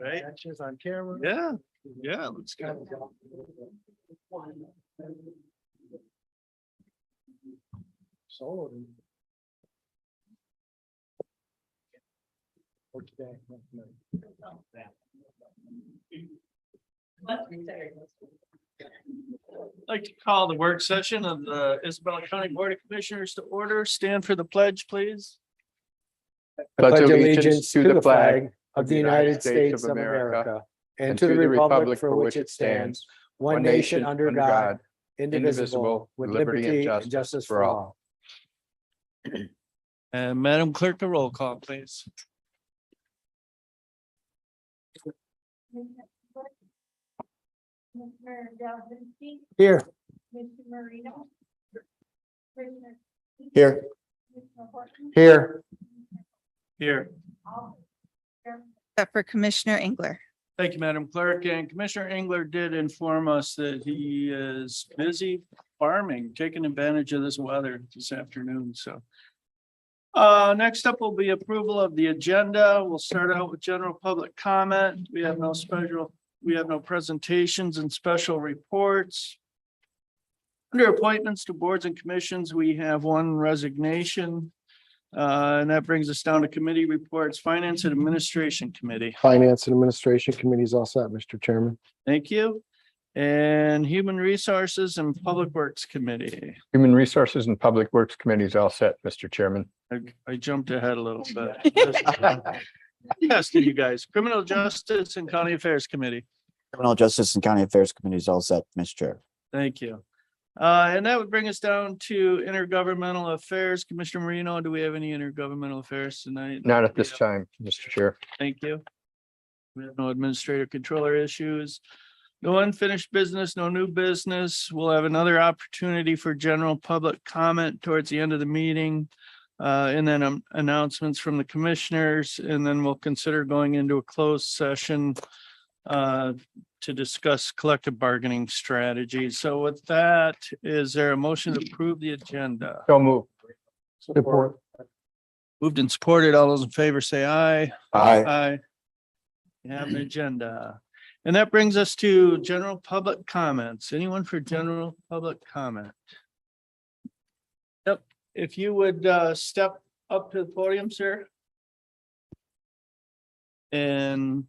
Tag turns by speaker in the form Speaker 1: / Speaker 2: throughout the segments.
Speaker 1: Right?
Speaker 2: Actions on camera.
Speaker 1: Yeah, yeah, let's go.
Speaker 2: Solo. Or today. No.
Speaker 1: I'd like to call the work session of the Isabella County Board of Commissioners to order. Stand for the pledge, please.
Speaker 2: Pledge allegiance to the flag of the United States of America and to the republic for which it stands, one nation under God, indivisible, with liberty and justice for all.
Speaker 1: And Madam Clerk, a roll call, please.
Speaker 3: Commissioner Delzinski,
Speaker 2: Here.
Speaker 3: Commissioner Marino. Commissioner
Speaker 2: Here.
Speaker 3: Commissioner Horton.
Speaker 2: Here.
Speaker 1: Here.
Speaker 4: Except for Commissioner Engler.
Speaker 1: Thank you, Madam Clerk. And Commissioner Engler did inform us that he is busy farming, taking advantage of this weather this afternoon, so. Next up will be approval of the agenda. We'll start out with general public comment. We have no presentations and special reports. Under appointments to boards and commissions, we have one resignation. And that brings us down to committee reports, Finance and Administration Committee.
Speaker 2: Finance and Administration Committee is all set, Mr. Chairman.
Speaker 1: Thank you. And Human Resources and Public Works Committee.
Speaker 5: Human Resources and Public Works Committee is all set, Mr. Chairman.
Speaker 1: I jumped ahead a little bit. Yes, to you guys. Criminal Justice and County Affairs Committee.
Speaker 6: Criminal Justice and County Affairs Committee is all set, Mr. Chair.
Speaker 1: Thank you. And that would bring us down to Intergovernmental Affairs. Commissioner Marino, do we have any intergovernmental affairs tonight?
Speaker 5: Not at this time, Mr. Chair.
Speaker 1: Thank you. We have no administrator controller issues. No unfinished business, no new business. We'll have another opportunity for general public comment towards the end of the meeting. And then announcements from the commissioners, and then we'll consider going into a closed session to discuss collective bargaining strategies. So with that, is there a motion to approve the agenda?
Speaker 5: So move.
Speaker 2: Support.
Speaker 1: Moved and supported. All those in favor say aye.
Speaker 6: Aye.
Speaker 1: Aye. You have an agenda. And that brings us to general public comments. Anyone for general public comment? Yep, if you would step up to the podium, sir. And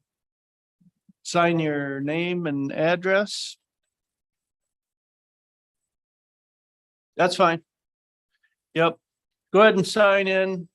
Speaker 1: sign your name and address. That's fine. Yep, go ahead and sign in.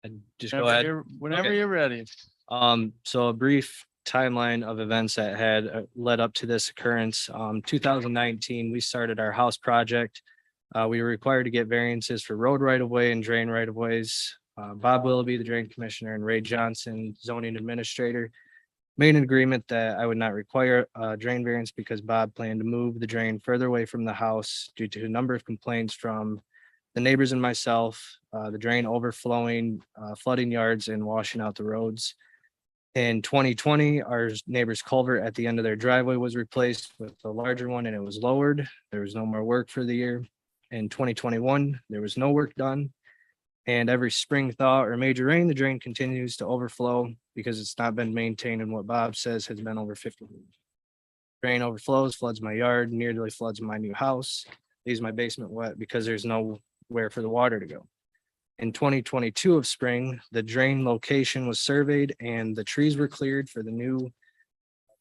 Speaker 7: And just go ahead.
Speaker 1: Whenever
Speaker 7: Okay.
Speaker 1: you're ready.
Speaker 7: So a brief timeline of events that had led up to this occurrence. 2019, we started our house project. We were required to get variances for road right of way and drain right of ways. Bob Willoughby, the drain commissioner, and Ray Johnson, zoning administrator, made an agreement that I would not require a drain variance because Bob planned to move the drain further away from the house due to a number of complaints from the neighbors and myself, the drain overflowing, flooding yards and washing out the roads. In 2020, our neighbor's culvert at the end of their driveway was replaced with a larger one and it was lowered. There was no more work for the year. In 2021, there was no work done. And every spring thaw or major rain, the drain continues to overflow because it's not been maintained in what Bob says has been over 50 years. Drain overflows, floods my yard, nearly floods my new house, leaves my basement wet because there's nowhere for the water to go. In 2022 of spring, the drain location was surveyed and the trees were cleared for the new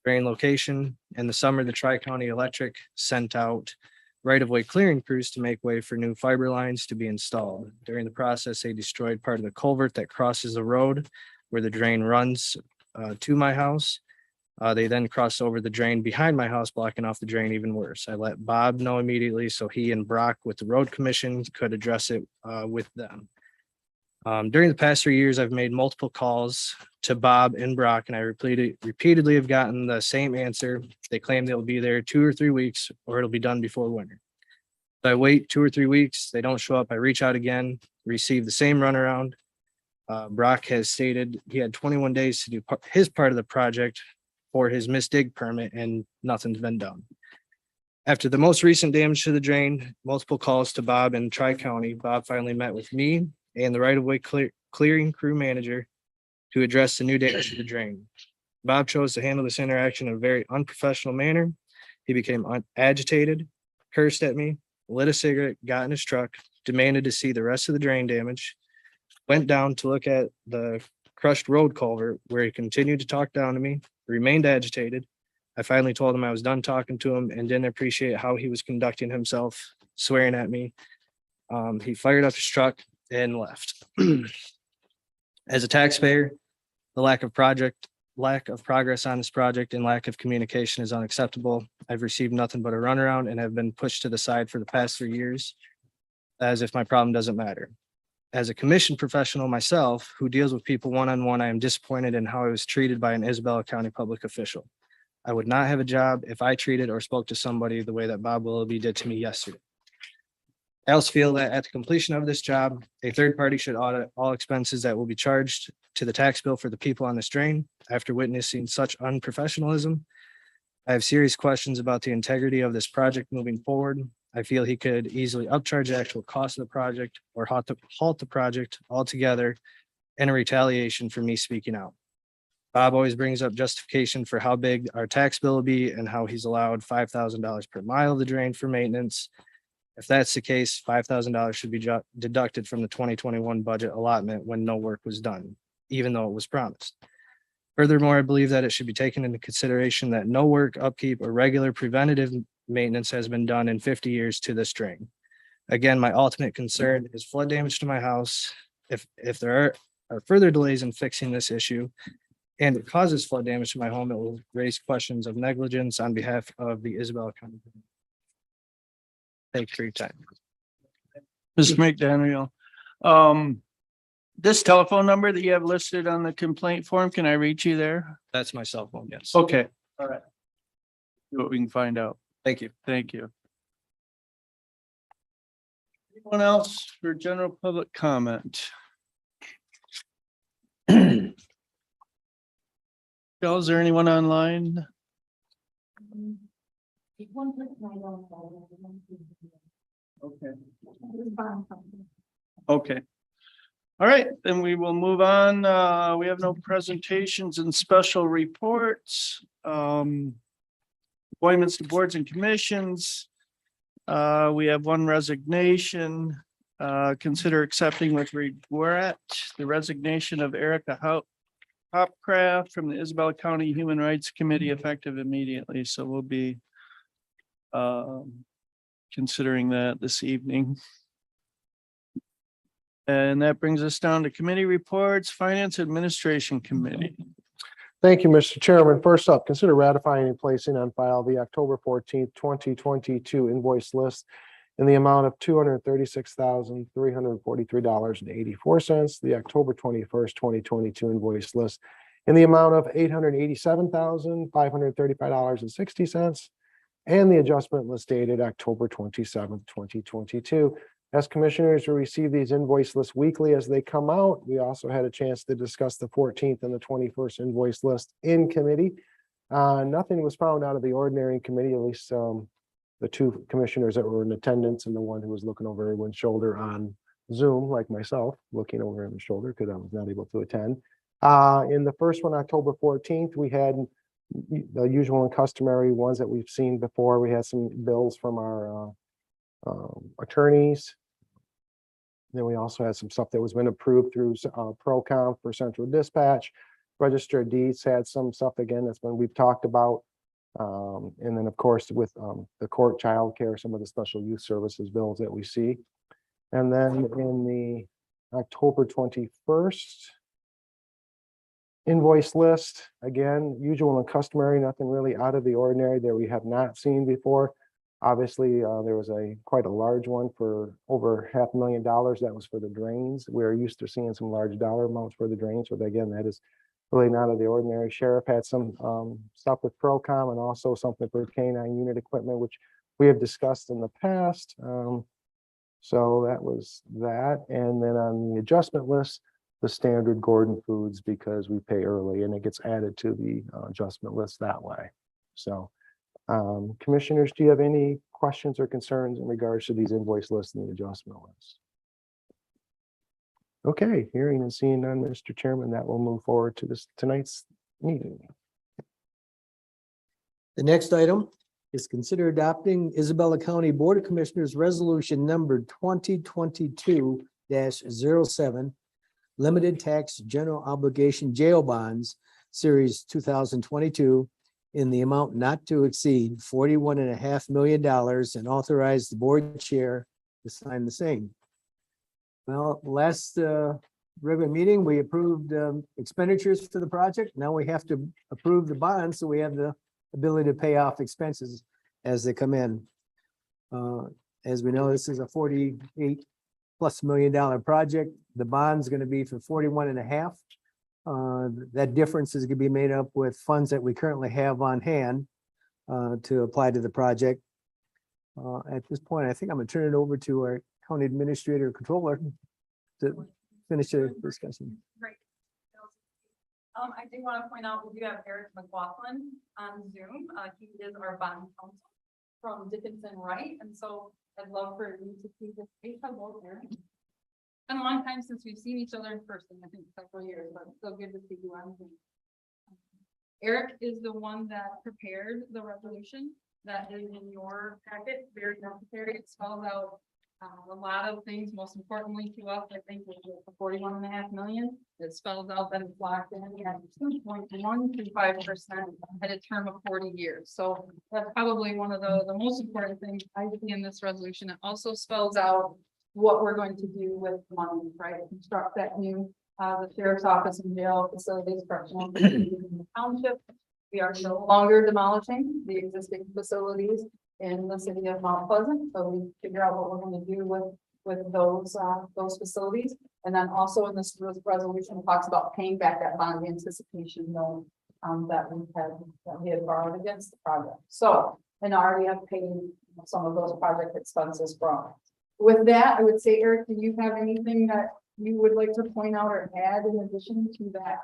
Speaker 7: drain location. In the summer, the Tri-County Electric sent out right-of-way clearing crews to make way for new fiber lines to be installed. During the process, they destroyed part of the culvert that crosses the road where the drain runs to my house. They then crossed over the drain behind my house, blocking off the drain even worse. I let Bob know immediately so he and Brock with the road commission could address it with them. During the past 3 years, I've made multiple calls to Bob and Brock, and I repeatedly have gotten the same answer. They claim they'll be there 2 or 3 weeks, or it'll be done before winter. So I wait 2 or 3 weeks, they don't show up. I reach out again, receive the same runaround. Brock has stated he had 21 days to do his part of the project for his misdig permit, and nothing's been done. After the most recent damage to the drain, multiple calls to Bob in Tri-County, Bob finally met with me and the right-of-way clearing crew manager to address the new damage to the drain. Bob chose to handle this interaction in a very unprofessional manner. He became agitated, cursed at me, lit a cigarette, got in his truck, demanded to see the rest of the drain damage, went down to look at the crushed road culvert where he continued to talk down to me, remained agitated. I finally told him I was done talking to him and didn't appreciate how he was conducting himself, swearing at me. He fired up his truck and left. As a taxpayer, the lack of progress on this project and lack of communication is unacceptable. I've received nothing but a runaround and have been pushed to the side for the past 3 years as if my problem doesn't matter. As a commission professional myself who deals with people one-on-one, I am disappointed in how I was treated by an Isabella County public official. I would not have a job if I treated or spoke to somebody the way that Bob Willoughby did to me yesterday. I also feel that at the completion of this job, a third party should audit all expenses that will be charged to the tax bill for the people on this drain. After witnessing such unprofessionalism, I have serious questions about the integrity of this project moving forward. I feel he could easily upcharge the actual cost of the project or halt the project altogether in a retaliation for me speaking out. Bob always brings up justification for how big our tax bill will be and how he's allowed $5,000 per mile of the drain for maintenance. If that's the case, $5,000 should be deducted from the 2021 budget allotment when no work was done, even though it was promised. Furthermore, I believe that it should be taken into consideration that no work, upkeep, or regular preventative maintenance has been done in 50 years to this drain. Again, my ultimate concern is flood damage to my house. If there are further delays in fixing this issue and it causes flood damage to my home, it will raise questions of negligence on behalf of the Isabella County. Thank you for your time.
Speaker 1: Mr. McDaniel, this telephone number that you have listed on the complaint form, can I reach you there?
Speaker 7: That's my cell phone, yes.
Speaker 1: Okay, all right. See what we can find out.
Speaker 7: Thank you.
Speaker 1: Thank you. Anyone else for general public comment? Bill, is there anyone online?
Speaker 3: One person I don't know.
Speaker 1: Okay. Okay. All right, then we will move on. We have no presentations and special reports. Appointments to boards and commissions. We have one resignation. Consider accepting with regret the resignation of Erica Hopcraft from the Isabella County Human Rights Committee effective immediately. So we'll be considering that this evening. And that brings us down to committee reports, Finance Administration Committee.
Speaker 2: Thank you, Mr. Chairman. First up, consider ratifying and placing on file the October 14th, 2022 invoice list in the amount of $236,343.84. The October 21st, 2022 invoice list in the amount of $887,535.60. And the adjustment list dated October 27th, 2022. As commissioners, we receive these invoice lists weekly as they come out. We also had a chance to discuss the 14th and the 21st invoice list in committee. Nothing was found out of the ordinary in committee, at least the two commissioners that were in attendance and the one who was looking over everyone's shoulder on Zoom, like myself, looking over in the shoulder because I was not able to attend. In the first one, October 14th, we had the usual and customary ones that we've seen before. We had some bills from our attorneys. Then we also had some stuff that was been approved through Procom for central dispatch. Register of Deeds had some stuff again that's been we've talked about. And then, of course, with the court childcare, some of the special youth services bills that we see. And then in the October 21st invoice list, again, usual and customary, nothing really out of the ordinary that we have not seen before. Obviously, there was quite a large one for over $500,000. That was for the drains. We're used to seeing some large dollar amounts for the drains, but again, that is really not out of the ordinary. Sheriff had some stuff with Procom and also something for canine unit equipment, which we have discussed in the past. So that was that. And then on the adjustment list, the standard Gordon Foods, because we pay early and it gets added to the adjustment list that way. So commissioners, do you have any questions or concerns in regards to these invoice lists and the adjustment list? Okay, hearing and seeing none, Mr. Chairman, that will move forward to tonight's meeting.
Speaker 8: The next item is consider adopting Isabella County Board of Commissioners Resolution number 2022-07, Limited Tax General Obligation Jail Bonds, Series 2022, in the amount not to exceed $41.5 million and authorize the board chair to sign the same. Well, last regular meeting, we approved expenditures for the project. Now we have to approve the bonds, so we have the ability to pay off expenses as they come in. As we know, this is a $48+ million project. The bond's going to be for 41.5. That difference is going to be made up with funds that we currently have on hand to apply to the project. At this point, I think I'm going to turn it over to our county administrator controller to finish the discussion.
Speaker 3: Great. I do want to point out, we do have Eric McLaughlin on Zoom. He is our bond counsel from Dickinson Wright, and so I'd love for you to see this face. Hello, Eric. It's been a long time since we've seen each other in person. I think several years, but it's so good to see you on Zoom. Eric is the one that prepared the resolution that is in your packet. Very necessary. It spells out a lot of things. Most importantly to us, I think, was the 41.5 million. It spells out that it's locked in at 2.125% at a term of 40 years. So that's probably one of the most important things I see in this resolution. It also spells out what we're going to do with money, right? Construct that new the sheriff's office and jail facilities, correctional facilities in the township. We are no longer demolishing the existing facilities in the city of Mount Pleasant. So we figure out what we're going to do with those facilities. And then also in this resolution talks about paying back that bond anticipation loan that we had borrowed against the project. So, and already have paid some of those project expenses from. With that, I would say, Eric, do you have anything that you would like to point out or add in addition to that?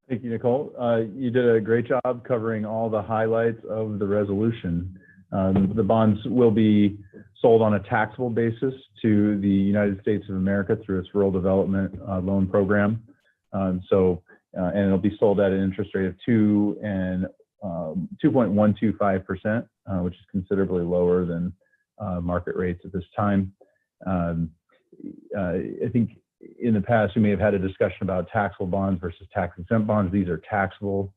Speaker 9: Thank you, Nicole. You did a great job covering all the highlights of the resolution. The bonds will be sold on a taxable basis to the United States of America through its Rural Development Loan Program. And it'll be sold at an interest rate of 2.125%, which is considerably lower than market rates at this time. I think in the past, we may have had a discussion about taxable bonds versus tax exempt bonds. These are taxable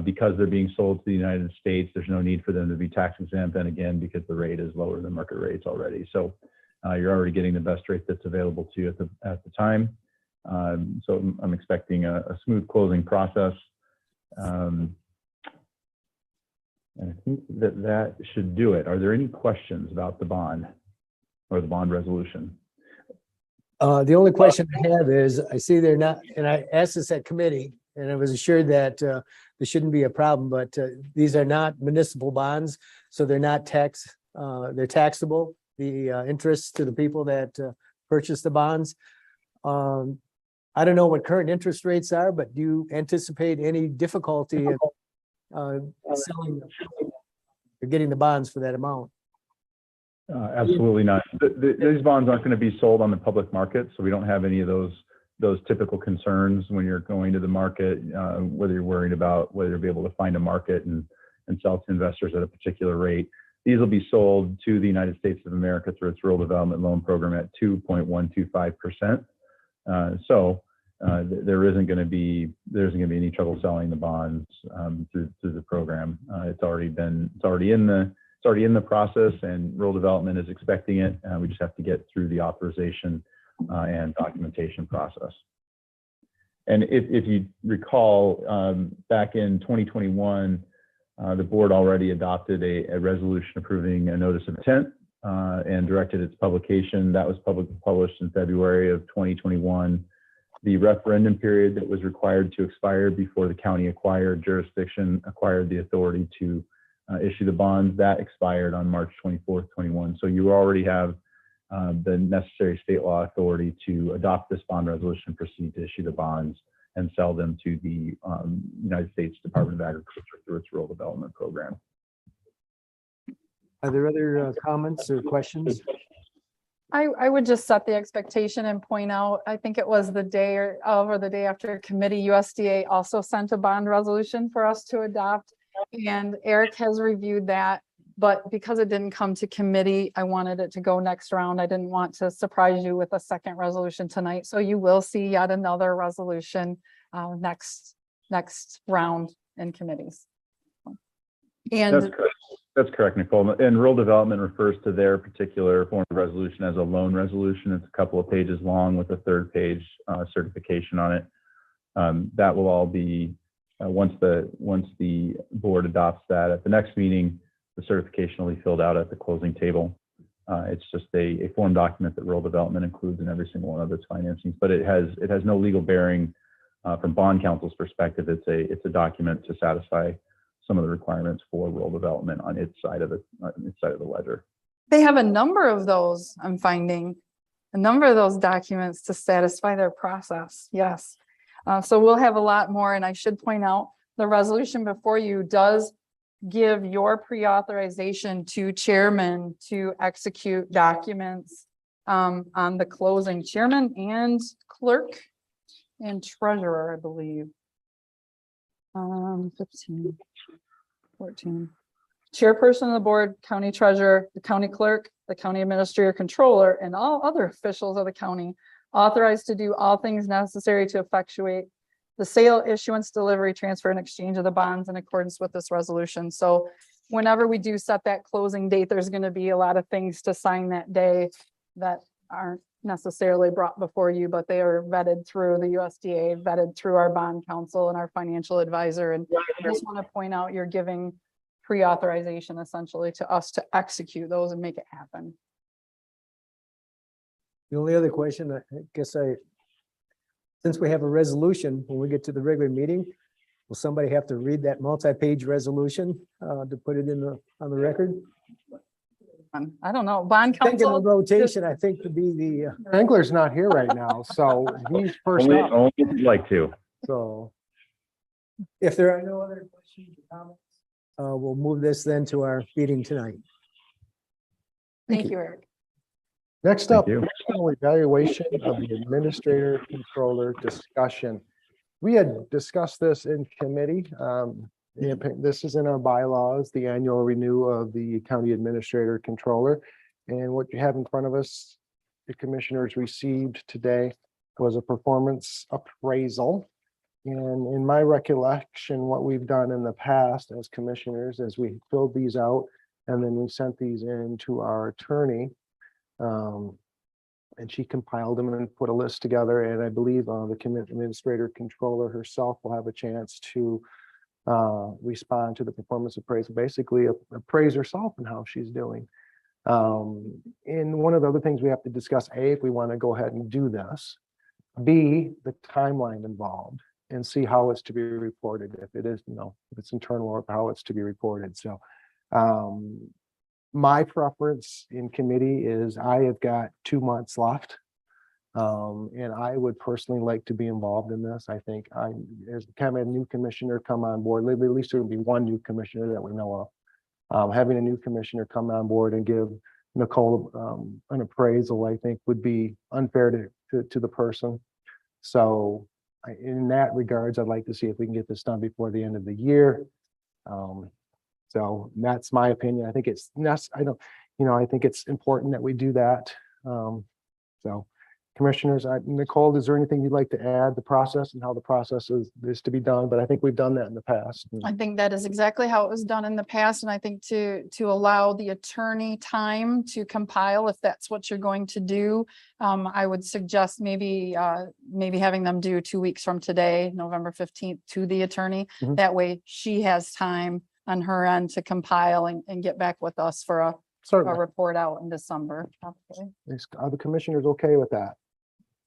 Speaker 9: because they're being sold to the United States. There's no need for them to be tax exempt. And again, because the rate is lower than market rates already. So you're already getting the best rate that's available to you at the time. So I'm expecting a smooth closing process. And I think that should do it. Are there any questions about the bond or the bond resolution?
Speaker 8: The only question I have is, I see they're not, and I asked this at committee, and I was assured that there shouldn't be a problem, but these are not municipal bonds, so they're not they're taxable, the interest to the people that purchase the bonds. I don't know what current interest rates are, but do you anticipate any difficulty in selling or getting the bonds for that amount?
Speaker 9: Absolutely not. These bonds aren't going to be sold on the public market, so we don't have any of those typical concerns when you're going to the market, whether you're worried about whether you'll be able to find a market and sell to investors at a particular rate. These will be sold to the United States of America through its Rural Development Loan Program at 2.125%. There isn't going to be any trouble selling the bonds through the program. It's already in the process, and rural development is expecting it. We just have to get through the authorization and documentation process. And if you recall, back in 2021, the board already adopted a resolution approving a notice of intent and directed its publication. That was published in February of 2021. The referendum period that was required to expire before the county acquired the authority to issue the bonds, that expired on March 24th, 21. So you already have the necessary state law authority to adopt this bond resolution, proceed to issue the bonds, and sell them to the United States Department of Agriculture through its Rural Development Program.
Speaker 8: Are there other comments or questions?
Speaker 3: I would just set the expectation and point out, I think it was the day or the day after committee, USDA also sent a bond resolution for us to adopt. And Eric has reviewed that, but because it didn't come to committee, I wanted it to go next round. I didn't want to surprise you with a second resolution tonight. So you will see yet another resolution next round in committees. And
Speaker 9: That's correct, Nicole. And rural development refers to their particular form of resolution as a loan resolution. It's a couple of pages long with a third page certification on it. That will all be once the board adopts that at the next meeting, the certification will be filled out at the closing table. It's just a form document that rural development includes in every single one of its financings, but it has no legal bearing from bond counsel's perspective. It's a document to satisfy some of the requirements for rural development on its side of the ledger.
Speaker 3: they have a number of those, I'm finding, a number of those documents to satisfy their process. Yes. So we'll have a lot more. And I should point out, the resolution before you does give your pre-authorization to chairman to execute documents on the closing, chairman and clerk and treasurer, I believe. 15, 14. Chairperson of the board, county treasurer, the county clerk, the county administrator, controller, and all other officials of the county authorized to do all things necessary to effectuate the sale, issuance, delivery, transfer, and exchange of the bonds in accordance with this resolution. So whenever we do set that closing date, there's going to be a lot of things to sign that day that aren't necessarily brought before you, but they are vetted through the USDA, vetted through our bond counsel and our financial advisor. And I just want to point out, you're giving pre-authorization essentially to us to execute those and make it happen.
Speaker 8: The only other question, I guess since we have a resolution, when we get to the regular meeting, will somebody have to read that multi-page resolution to put it in on the record?
Speaker 3: I don't know, bond
Speaker 8: Thinking
Speaker 3: counsel.
Speaker 8: of rotation, I think to be the,
Speaker 2: Engler's not here right now, so he's first
Speaker 9: Only
Speaker 2: up.
Speaker 9: if you'd like to.
Speaker 8: so. If there are no other questions or comments, we'll move this then to our meeting tonight.
Speaker 3: Thank you, Eric.
Speaker 2: Next up,
Speaker 9: Thank you.
Speaker 2: personal evaluation of the administrator controller discussion. We had discussed this in committee. This is in our bylaws, the annual renew of the county administrator controller. And what you have in front of us, the commissioners received today was a performance appraisal. And in my recollection, what we've done in the past as commissioners is we filled these out and then we sent these in to our attorney. And she compiled them and put a list together. And I believe the administrator controller herself will have a chance to respond to the performance appraisal, basically appraise herself and how she's doing. And one of the other things we have to discuss, A, if we want to go ahead and do this, B, the timeline involved, and see how it's to be reported, if it is, if it's internal or how it's to be reported. So my preference in committee is I have got 2 months left. And I would personally like to be involved in this. I think as kind of a new commissioner come on board, at least there will be one new commissioner that we know of. Having a new commissioner come on board and give Nicole, an appraisal, I think would be unfair to the person. So in that regards, I'd like to see if we can get this done before the end of the year. So that's my opinion. I think it's, I think it's important that we do that. So commissioners, Nicole, is there anything you'd like to add, the process and how the process is to be done? But I think we've done that in the past.
Speaker 3: I think that is exactly how it was done in the past, and I think to allow the attorney time to compile, if that's what you're going to do. I would suggest maybe having them do 2 weeks from today, November 15th, to the attorney.
Speaker 2: Mhm.
Speaker 3: That way she has time on her end to compile and get back with us for a
Speaker 2: Certainly.
Speaker 3: report out in December. probably.
Speaker 2: Are the commissioners okay with that?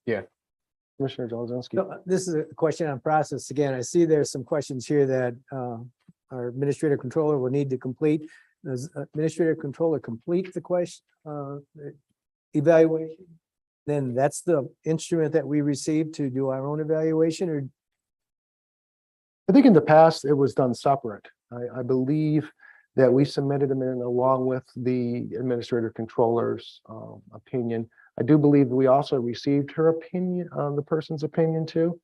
Speaker 5: Yeah.
Speaker 2: Commissioner Jazinski.
Speaker 8: So, this is a question on process. Again, I see there's some questions here that our administrative controller will need to complete. Does administrative controller complete the question, evaluation? Then that's the instrument that we receive to do our own evaluation, or
Speaker 2: I think in the past it was done separate. I believe that we submitted them in along with the administrator controller's opinion. I do believe we also received her opinion on the person's opinion too.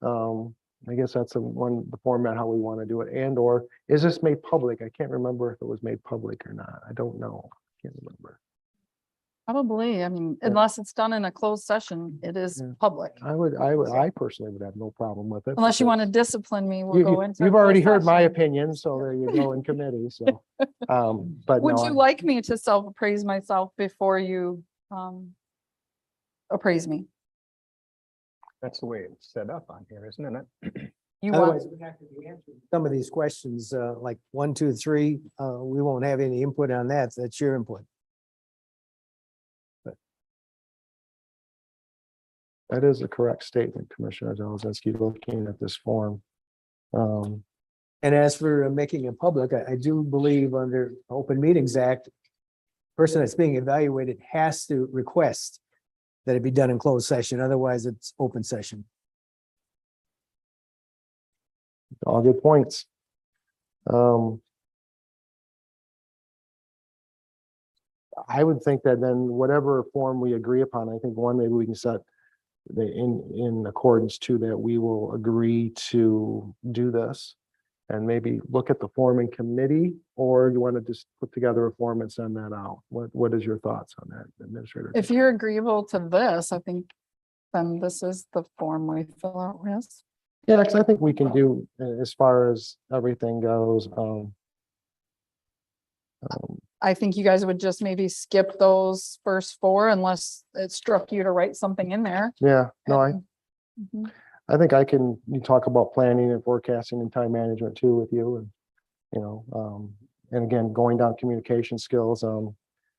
Speaker 2: I guess that's the format how we want to do it. And or is this made public? I can't remember if it was made public or not. I don't know. I can't remember.
Speaker 3: Probably, I mean,
Speaker 2: Yeah.
Speaker 3: unless it's done in a closed session, it is
Speaker 2: Yeah.
Speaker 3: public.
Speaker 2: I personally would have no problem with it.
Speaker 3: Unless you want to
Speaker 2: because
Speaker 3: discipline me, we'll go into. a
Speaker 2: You've already
Speaker 3: closed
Speaker 2: heard my
Speaker 3: session.
Speaker 2: opinion, so there you go in committee, so. But
Speaker 3: Would
Speaker 2: no,
Speaker 3: you like me to self-appraise myself before you appraise me?
Speaker 5: That's the way it's set up on here, isn't it?
Speaker 3: You want,
Speaker 8: otherwise we have to be answering some of these questions, like 1, 2, 3, we won't have any input on that. That's your input.
Speaker 2: that is a correct statement, Commissioner Jazinski, looking at this form.
Speaker 8: And as for making it public, I do believe under Open Meetings Act, person that's being evaluated has to request that it be done in closed session, otherwise it's open session.
Speaker 2: All good points. I would think that then whatever form we agree upon, I think one, maybe we can set in accordance to that, we will agree to do this. And maybe look at the form in committee, or you want to just put together a form and send that out? What is your thoughts on that, Administrator?
Speaker 3: if you're agreeable to this, I think then this is the form we fill out with.
Speaker 2: Yeah, because I think we can do, as far as everything goes,
Speaker 3: I think you guys would just maybe skip those first 4 unless it struck you to write something in there.
Speaker 2: yeah, no,
Speaker 3: Mhm.
Speaker 2: I think you talk about planning and forecasting and time management too with you and, and again, going down communication skills,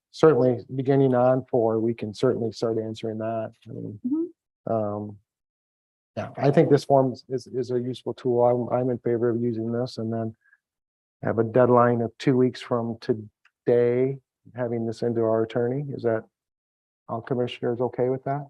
Speaker 2: certainly beginning on 4, we can certainly start answering that. I mean, yeah, I think this form is a useful tool. I'm in favor of using this, and then have a deadline of 2 weeks from today, having this into our attorney. Is that all commissioners okay with that?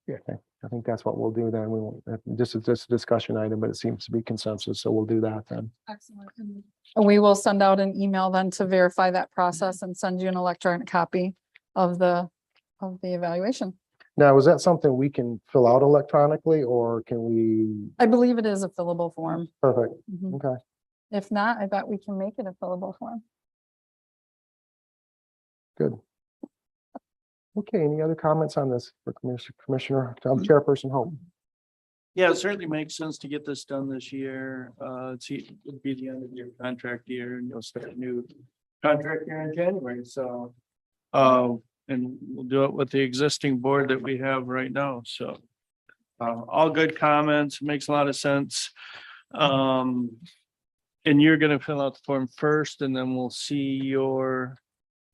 Speaker 2: Yeah, okay. I think that's what we'll do then. We won't, this is just a discussion item, but it seems to be consensus, so we'll do that then.
Speaker 3: Excellent. And we will send out an email then to verify that process and send you an electronic copy of the evaluation.
Speaker 2: Now, is that something we can fill out electronically, or can we?
Speaker 3: I believe it is a fillable form.
Speaker 2: Perfect,
Speaker 3: Mhm.
Speaker 2: okay.
Speaker 3: If not, I bet we can make it a fillable form.
Speaker 2: Good. Okay, any other comments on this for Commissioner, Chairperson Hope?
Speaker 1: Yeah, it certainly makes sense to get this done this year. It'd be the end of your contract year and you'll start a new contract year in January, so. And we'll do it with the existing board that we have right now, so. All good comments, makes a lot of sense. And you're gonna fill out the form first and then we'll see your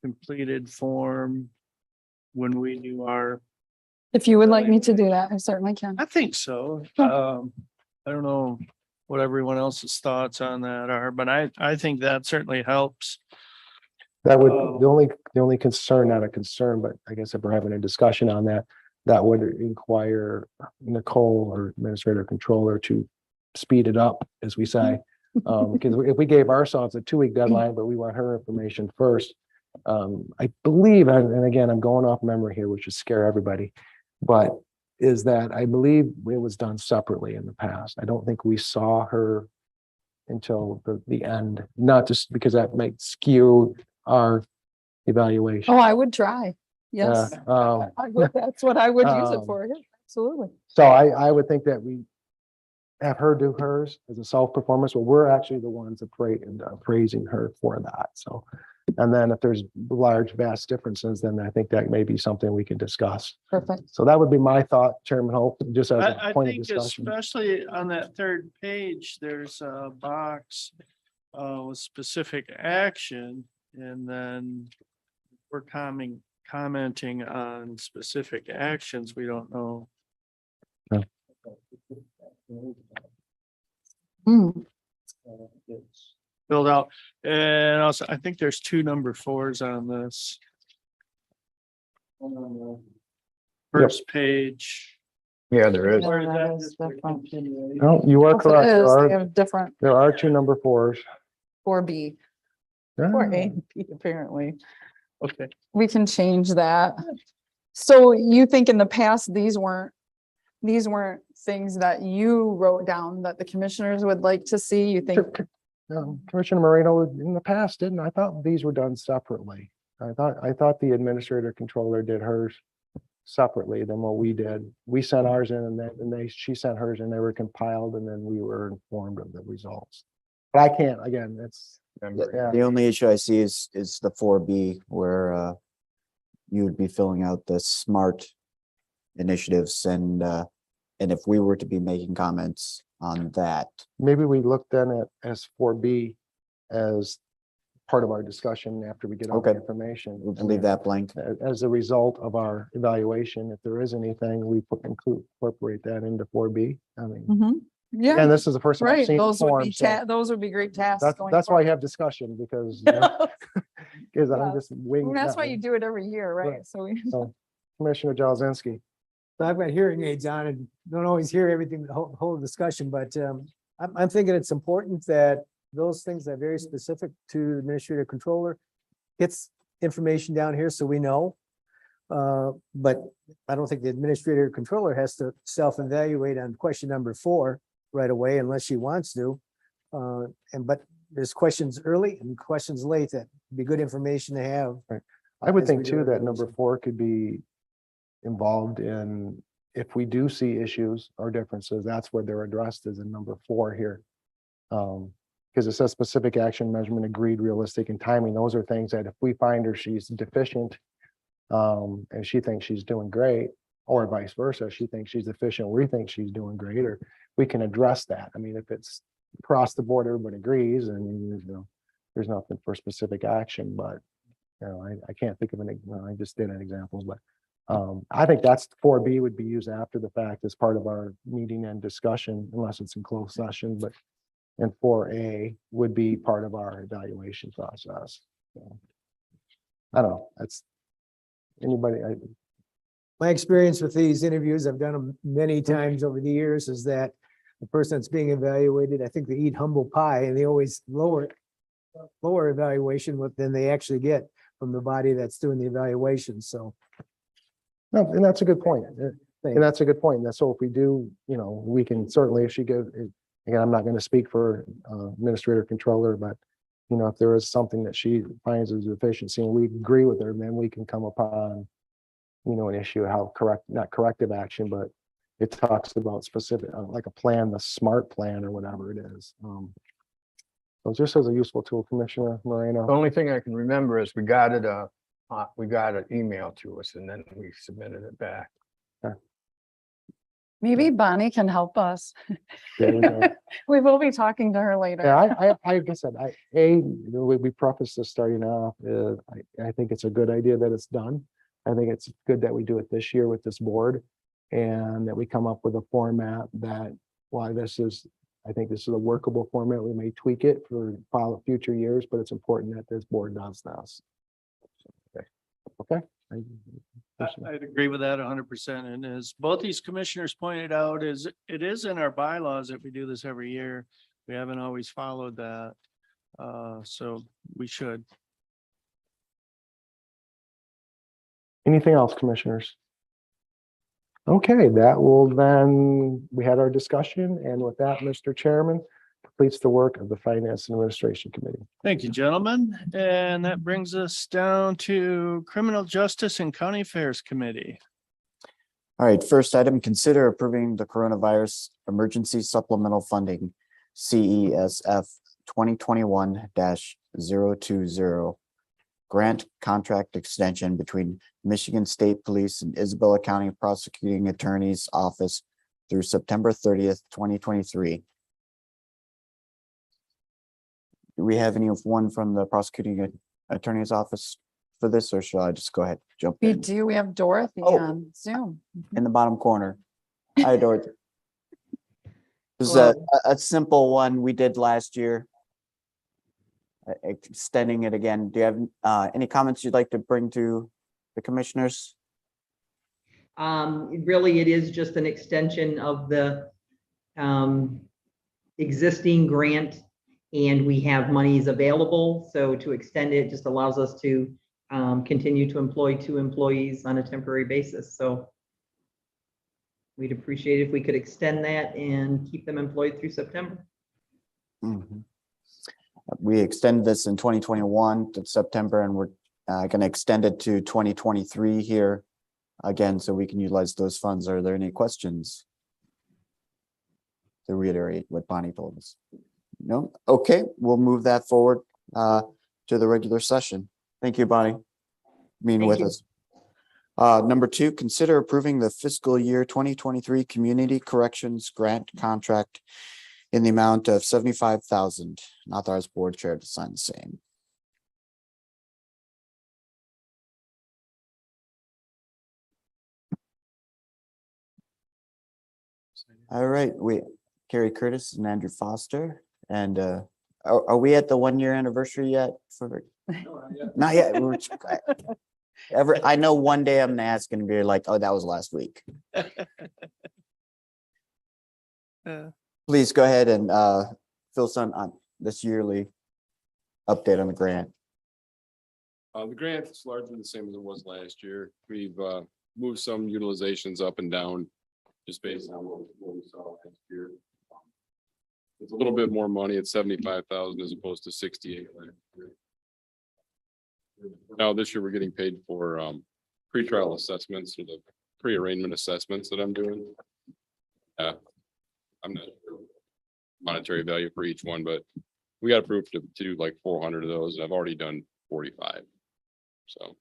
Speaker 1: completed form when we do our.
Speaker 3: If you would like me to do that, I certainly can.
Speaker 1: I think so. I don't know what everyone else's thoughts on that are, but I think that certainly helps.
Speaker 2: That would, the only concern, not a concern, but I guess if we're having a discussion on that, that would require Nicole or Administrator Controller to speed it up, as we say. Because if we gave ourselves a 2-week deadline, but we want her information first, I believe, and again, I'm going off memory here, which would scare everybody, but is that I believe it was done separately in the past. I don't think we saw her until the end, not just because that might skew our evaluation.
Speaker 3: Oh, I would try. Yes. That's what I would use it
Speaker 2: Um,
Speaker 3: for. Yeah, absolutely.
Speaker 2: So I would think that we have her do hers as a self-performance, but we're actually the ones that praising her for that. So, and then if there's large, vast differences, then I think that may be something we can discuss.
Speaker 3: Perfect.
Speaker 2: So that would be my thought, Chairman Hope, just as a
Speaker 1: I
Speaker 2: point of
Speaker 1: think
Speaker 2: discussion.
Speaker 1: especially on that third page, there's a box with specific action, and then we're commenting on specific actions. We don't know.
Speaker 2: Yeah.
Speaker 3: Hmm.
Speaker 1: It's filled out. And also, I think there's 2 number 4s on this. One on the first page.
Speaker 5: Yeah, there is.
Speaker 1: Or is
Speaker 3: Yeah,
Speaker 1: that
Speaker 3: that is
Speaker 1: just a
Speaker 3: different.
Speaker 1: continuation?
Speaker 2: No, you are
Speaker 3: Yes, it
Speaker 2: correct.
Speaker 3: is. They have different
Speaker 2: There are 2 number 4s.
Speaker 3: 4B,
Speaker 2: Ah,
Speaker 3: 4A, apparently.
Speaker 1: Okay.
Speaker 3: We can change that. So you think in the past, these weren't things that you wrote down that the commissioners would like to see? You think?
Speaker 2: Commissioner Moreno, in the past, didn't, I thought these were done separately. I thought the administrator controller did hers separately than what we did. We sent ours in and she sent hers and they were compiled and then we were informed of the results. But I can't, again, it's, yeah.
Speaker 6: The only issue I see is the 4B where you would be filling out the SMART initiatives and if we were to be making comments on that.
Speaker 2: Maybe we look then at S4B as part of our discussion after we get all the
Speaker 6: Okay.
Speaker 2: information.
Speaker 6: We'll leave that blank.
Speaker 2: As a result of our evaluation, if there is anything, we incorporate that into 4B. I mean,
Speaker 3: Mhm. Yeah,
Speaker 2: and this is the first time I've
Speaker 3: right.
Speaker 2: seen the
Speaker 3: Those would
Speaker 2: form,
Speaker 3: be,
Speaker 2: so
Speaker 3: those would be great tasks.
Speaker 2: that's,
Speaker 3: going
Speaker 2: that's why I
Speaker 3: forward.
Speaker 2: have discussion because, you know, because I'm
Speaker 3: Yeah.
Speaker 2: just winging.
Speaker 3: That's
Speaker 2: that
Speaker 3: why
Speaker 2: one.
Speaker 3: you do it every year, right?
Speaker 2: Right.
Speaker 3: So we.
Speaker 2: So, Commissioner Jazinski.
Speaker 8: So I've got hearing aids on and don't always hear everything, the whole discussion, but I'm thinking it's important that those things that are very specific to the administrative controller gets information down here so we know. But I don't think the administrator controller has to self-evaluate on question number 4 right away unless she wants to. But there's questions early and questions late that would be good information to have.
Speaker 2: I would
Speaker 8: As
Speaker 2: think
Speaker 8: we do
Speaker 2: too
Speaker 8: our
Speaker 2: that number
Speaker 8: evaluation.
Speaker 2: 4 could be involved in, if we do see issues or differences, that's where they're addressed is in number 4 here. Because it says specific action measurement agreed, realistic and timing. Those are things that if we find her she's deficient, and she thinks she's doing great, or vice versa, she thinks she's efficient, we think she's doing great, or we can address that. I mean, if it's across the board, everybody agrees, and you know, there's nothing for specific action, but you know, I can't think of any, well, I just did an example, but I think that's 4B would be used after the fact as part of our meeting and discussion, unless it's in closed session, but and 4A would be part of our evaluation process. So, I don't know, that's anybody,
Speaker 8: My experience with these interviews, I've done them many times over the years, is that the person that's being evaluated, I think they eat humble pie and they always lower evaluation than they actually get from the body that's doing the evaluation. So
Speaker 2: no, and that's a good point. And that's a good point. That's so if we do, you know, we can certainly, if she gives, again, I'm not going to speak for administrator controller, but you know, if there is something that she finds as a deficiency and we agree with her, then we can come upon, you know, an issue, how not corrective action, but it talks about specific, like a plan, the SMART plan or whatever it is. So just as a useful tool, Commissioner
Speaker 5: The
Speaker 2: Moreno.
Speaker 5: only thing I can remember is we got an email to us and then we submitted it back.
Speaker 3: Maybe Bonnie can help us.
Speaker 2: There we go.
Speaker 3: We will be talking to her later.
Speaker 2: Yeah, I guess we preface this starting off, I think it's a good idea that it's done. I think it's good that we do it this year with this board and that we come up with a format that, why this is, I think this is a workable format. We may tweak it for future years, but it's important that this board does this. Okay.
Speaker 1: I'd agree with that 100%. And as both these commissioners pointed out, it is in our bylaws that we do this every year. We haven't always followed that. So we should.
Speaker 2: Anything else, commissioners? Okay, that will then, we had our discussion, and with that, Mr. Chairman, completes the work of the Finance and Administration Committee.
Speaker 1: Thank you, gentlemen. And that brings us down to Criminal Justice and County Affairs Committee.
Speaker 6: All right, first item, consider approving the Coronavirus Emergency Supplemental Funding, CESF 2021-020 grant contract extension between Michigan State Police and Isabella County Prosecuting Attorney's Office through September 30th, 2023. Do we have anyone from the Prosecuting Attorney's Office for this, or shall I just go ahead, and jump
Speaker 10: We
Speaker 6: in?
Speaker 10: do. We have Dorothy
Speaker 6: Oh.
Speaker 10: on Zoom.
Speaker 6: In the bottom corner? Hi, Dorothy. This is a simple one we did last year. Extending it again. Do you have any comments you'd like to bring to the commissioners?
Speaker 11: Really, it is just an extension of the existing grant, and we have monies available. So to extend it just allows us to continue to employ 2 employees on a temporary basis. So we'd appreciate if we could extend that and keep them employed through September.
Speaker 6: Mhm. We extended this in 2021 to September, and we're going to extend it to 2023 here again, so we can utilize those funds. Are there any questions? To reiterate what Bonnie told us. No? Okay, we'll move that forward to the regular session. Thank you, Bonnie, being
Speaker 11: Thank
Speaker 6: with
Speaker 11: you.
Speaker 6: us. Number 2, consider approving the fiscal year 2023 Community Corrections Grant Contract in the amount of $75,000, and authorize board chair to sign the same. All right, Carrie Curtis and Andrew Foster, and are we at the 1-year anniversary yet? Not yet. I know one day I'm gonna ask and be like, oh, that was last week. Please go ahead and fill some on this yearly update on the grant.
Speaker 12: The grant is largely the same as it was last year. We've moved some utilizations up and down just based on what we saw last year. It's a little bit more money. It's 75,000 as opposed to 68 last year. Now, this year we're getting paid for pretrial assessments or the pre-arraignment assessments that I'm doing. I'm not sure monetary value for each one, but we got approved to do like 400 of those, and I've already done 45. So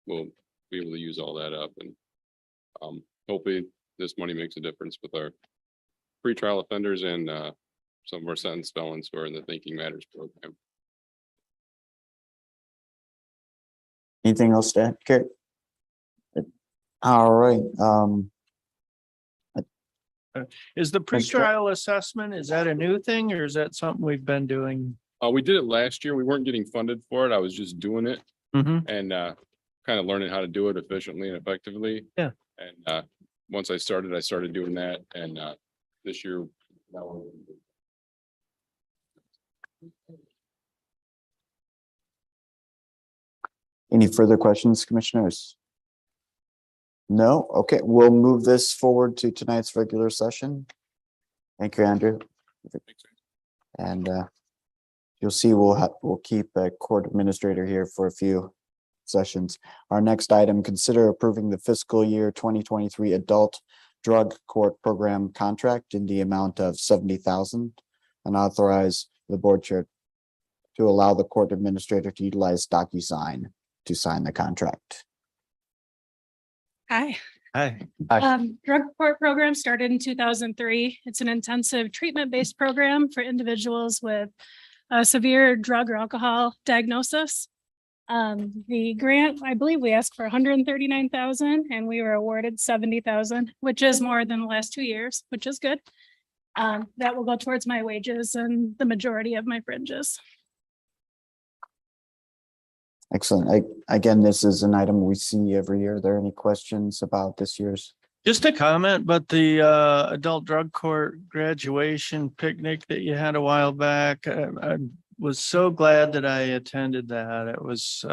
Speaker 12: we'll be able to use all that up, and hopefully this money makes a difference with our pretrial offenders and some of our sentenced felons who are in the Thinking Matters program.
Speaker 6: Anything else to add, Carrie? All right,
Speaker 1: Is the pretrial assessment, is that a new thing, or is that something we've been doing?
Speaker 12: We did it last year. We weren't getting funded for it. I was just doing it
Speaker 1: Mhm.
Speaker 12: and kind of learning how to do it efficiently and effectively.
Speaker 1: Yeah.
Speaker 12: And once I started doing that, and this year.
Speaker 6: Any further questions, commissioners? No? Okay, we'll move this forward to tonight's regular session. Thank you, Andrew. And you'll see we'll keep a court administrator here for a few sessions. Our next item, consider approving the fiscal year 2023 adult drug court program contract in the amount of 70,000 and authorize the board chair to allow the court administrator to utilize DocuSign to sign the contract.
Speaker 13: Hi.
Speaker 1: Hi.
Speaker 13: Drug court program started in 2003. It's an intensive treatment-based program for individuals with a severe drug or alcohol diagnosis. The grant, I believe we asked for 139,000 and we were awarded 70,000, which is more than the last 2 years, which is good. That will go towards my wages and the majority of my fringes.
Speaker 6: Excellent. Again, this is an item we see every year. Are there any questions about this year's?
Speaker 1: Just a comment, but the adult drug court graduation picnic that you had a while back, I was so glad that I attended that. It was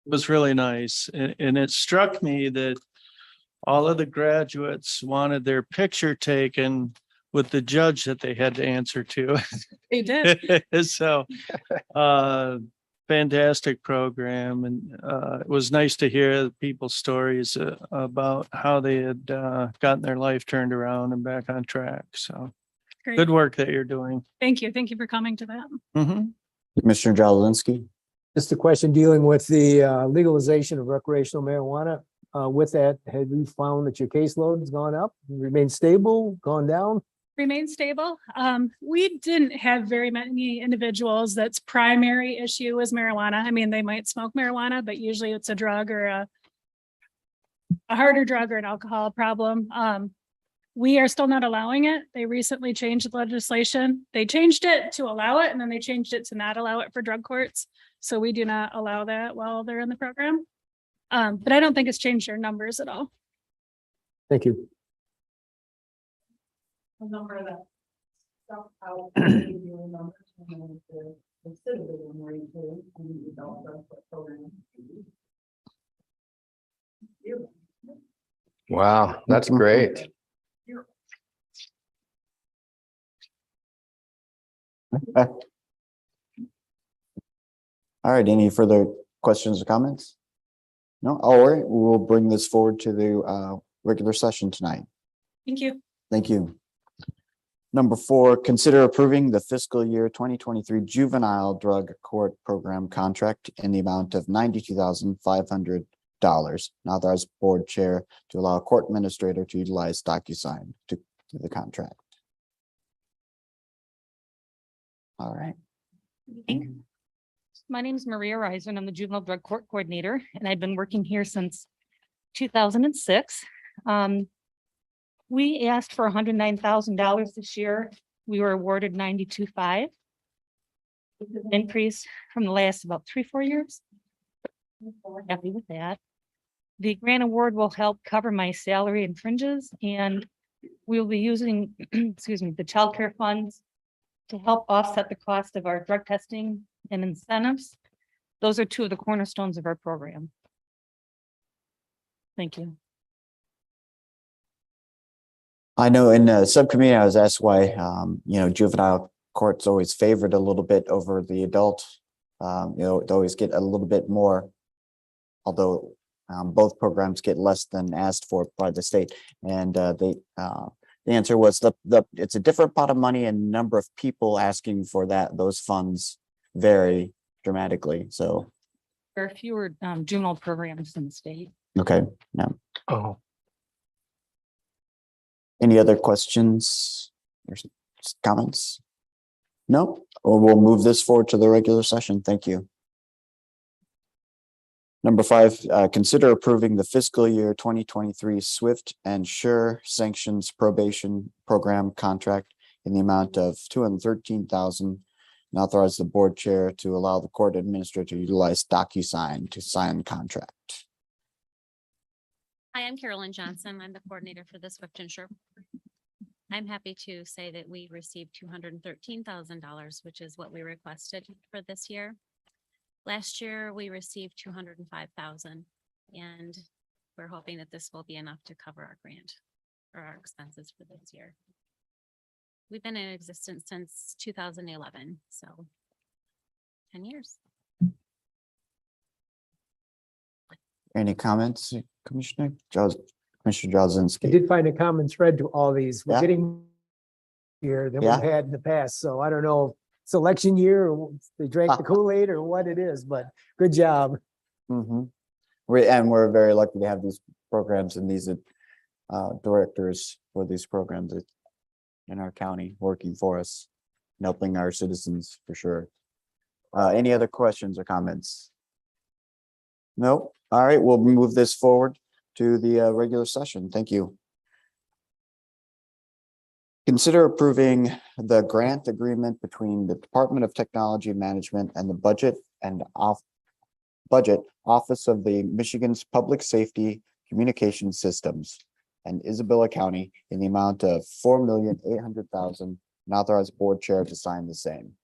Speaker 1: was really nice. And it struck me that all of the graduates wanted their picture taken with the judge that they had to answer to.
Speaker 13: They did.
Speaker 1: So, fantastic program, and it was nice to hear people's stories about how they had gotten their life turned around and back on track. So
Speaker 13: Great.
Speaker 1: good work that you're doing.
Speaker 13: Thank you. Thank you for coming to that.
Speaker 1: Mhm.
Speaker 6: Commissioner Jazinski.
Speaker 8: Just a question dealing with the legalization of recreational marijuana. With that, have you found that your caseload has gone up, remained stable, gone down?
Speaker 13: Remain stable. We didn't have very many individuals that's primary issue is marijuana. I mean, they might smoke marijuana, but usually it's a drug or a harder drug or an alcohol problem. We are still not allowing it. They recently changed the legislation. They changed it to allow it, and then they changed it to not allow it for drug courts. So we do not allow that while they're in the program. But I don't think it's changed their numbers at all.
Speaker 8: Thank you.
Speaker 3: Number that. Stuff out.
Speaker 5: Wow, that's great.
Speaker 6: All right, any further questions or comments? No, all right, we'll bring this forward to the regular session tonight.
Speaker 13: Thank you.
Speaker 6: Thank you. Number 4, consider approving the fiscal year 2023 juvenile drug court program contract in the amount of $92,500. Authorize board chair to allow court administrator to utilize DocuSign to the contract. All right.
Speaker 10: My name is Maria Reisen. I'm the Juvenile Drug Court Coordinator, and I've been working here since 2006. We asked for $109,000 this year. We were awarded $92,500. Increase from the last about 3-4 years. Happy with that. The grant award will help cover my salary and fringes, and we'll be using, excuse me, the child care funds to help offset the cost of our drug testing and incentives. Those are 2 of the cornerstones of our program. Thank you.
Speaker 6: I know in the subcommittee, I was asked why, juvenile courts always favored a little bit over the adult. They always get a little bit more, although both programs get less than asked for by the state. And the answer was it's a different pot of money, and number of people asking for those funds vary dramatically. So
Speaker 10: There are fewer juvenile programs in the state.
Speaker 6: okay, yeah.
Speaker 5: Oh,
Speaker 6: Any other questions or comments? No, or we'll move this forward to the regular session. Thank you. Number 5, consider approving the fiscal year 2023 SWIFT and SURE sanctions probation program contract in the amount of $213,000 and authorize the board chair to allow the court administrator to utilize DocuSign to sign contract.
Speaker 14: Hi, I'm Carolyn Johnson. I'm the coordinator for the Swift and Sure. I'm happy to say that we received $213,000, which is what we requested for this year. Last year, we received $205,000, and we're hoping that this will be enough to cover our grant or our expenses for this year. We've been in existence since 2011, so 10 years.
Speaker 6: Any comments, Commissioner Commissioner
Speaker 8: I
Speaker 6: Jazinski?
Speaker 8: did find a common thread to all these. We're
Speaker 6: Yeah.
Speaker 8: getting here than
Speaker 6: Yeah.
Speaker 8: we've had in the past. So I don't know if it's election year or they drank the Kool-Aid or what it is, but good job.
Speaker 6: Mhm. We're very lucky to have these programs and these directors for these programs in our county working for us and helping our citizens for sure. Any other questions or comments? No. All right, we'll move this forward to the regular session. Thank you. Consider approving the grant agreement between the Department of Technology Management and the Budget Office of the Michigan's Public Safety Communication Systems and Isabella County in the amount of $4,800,000 and authorize board chair to sign the same.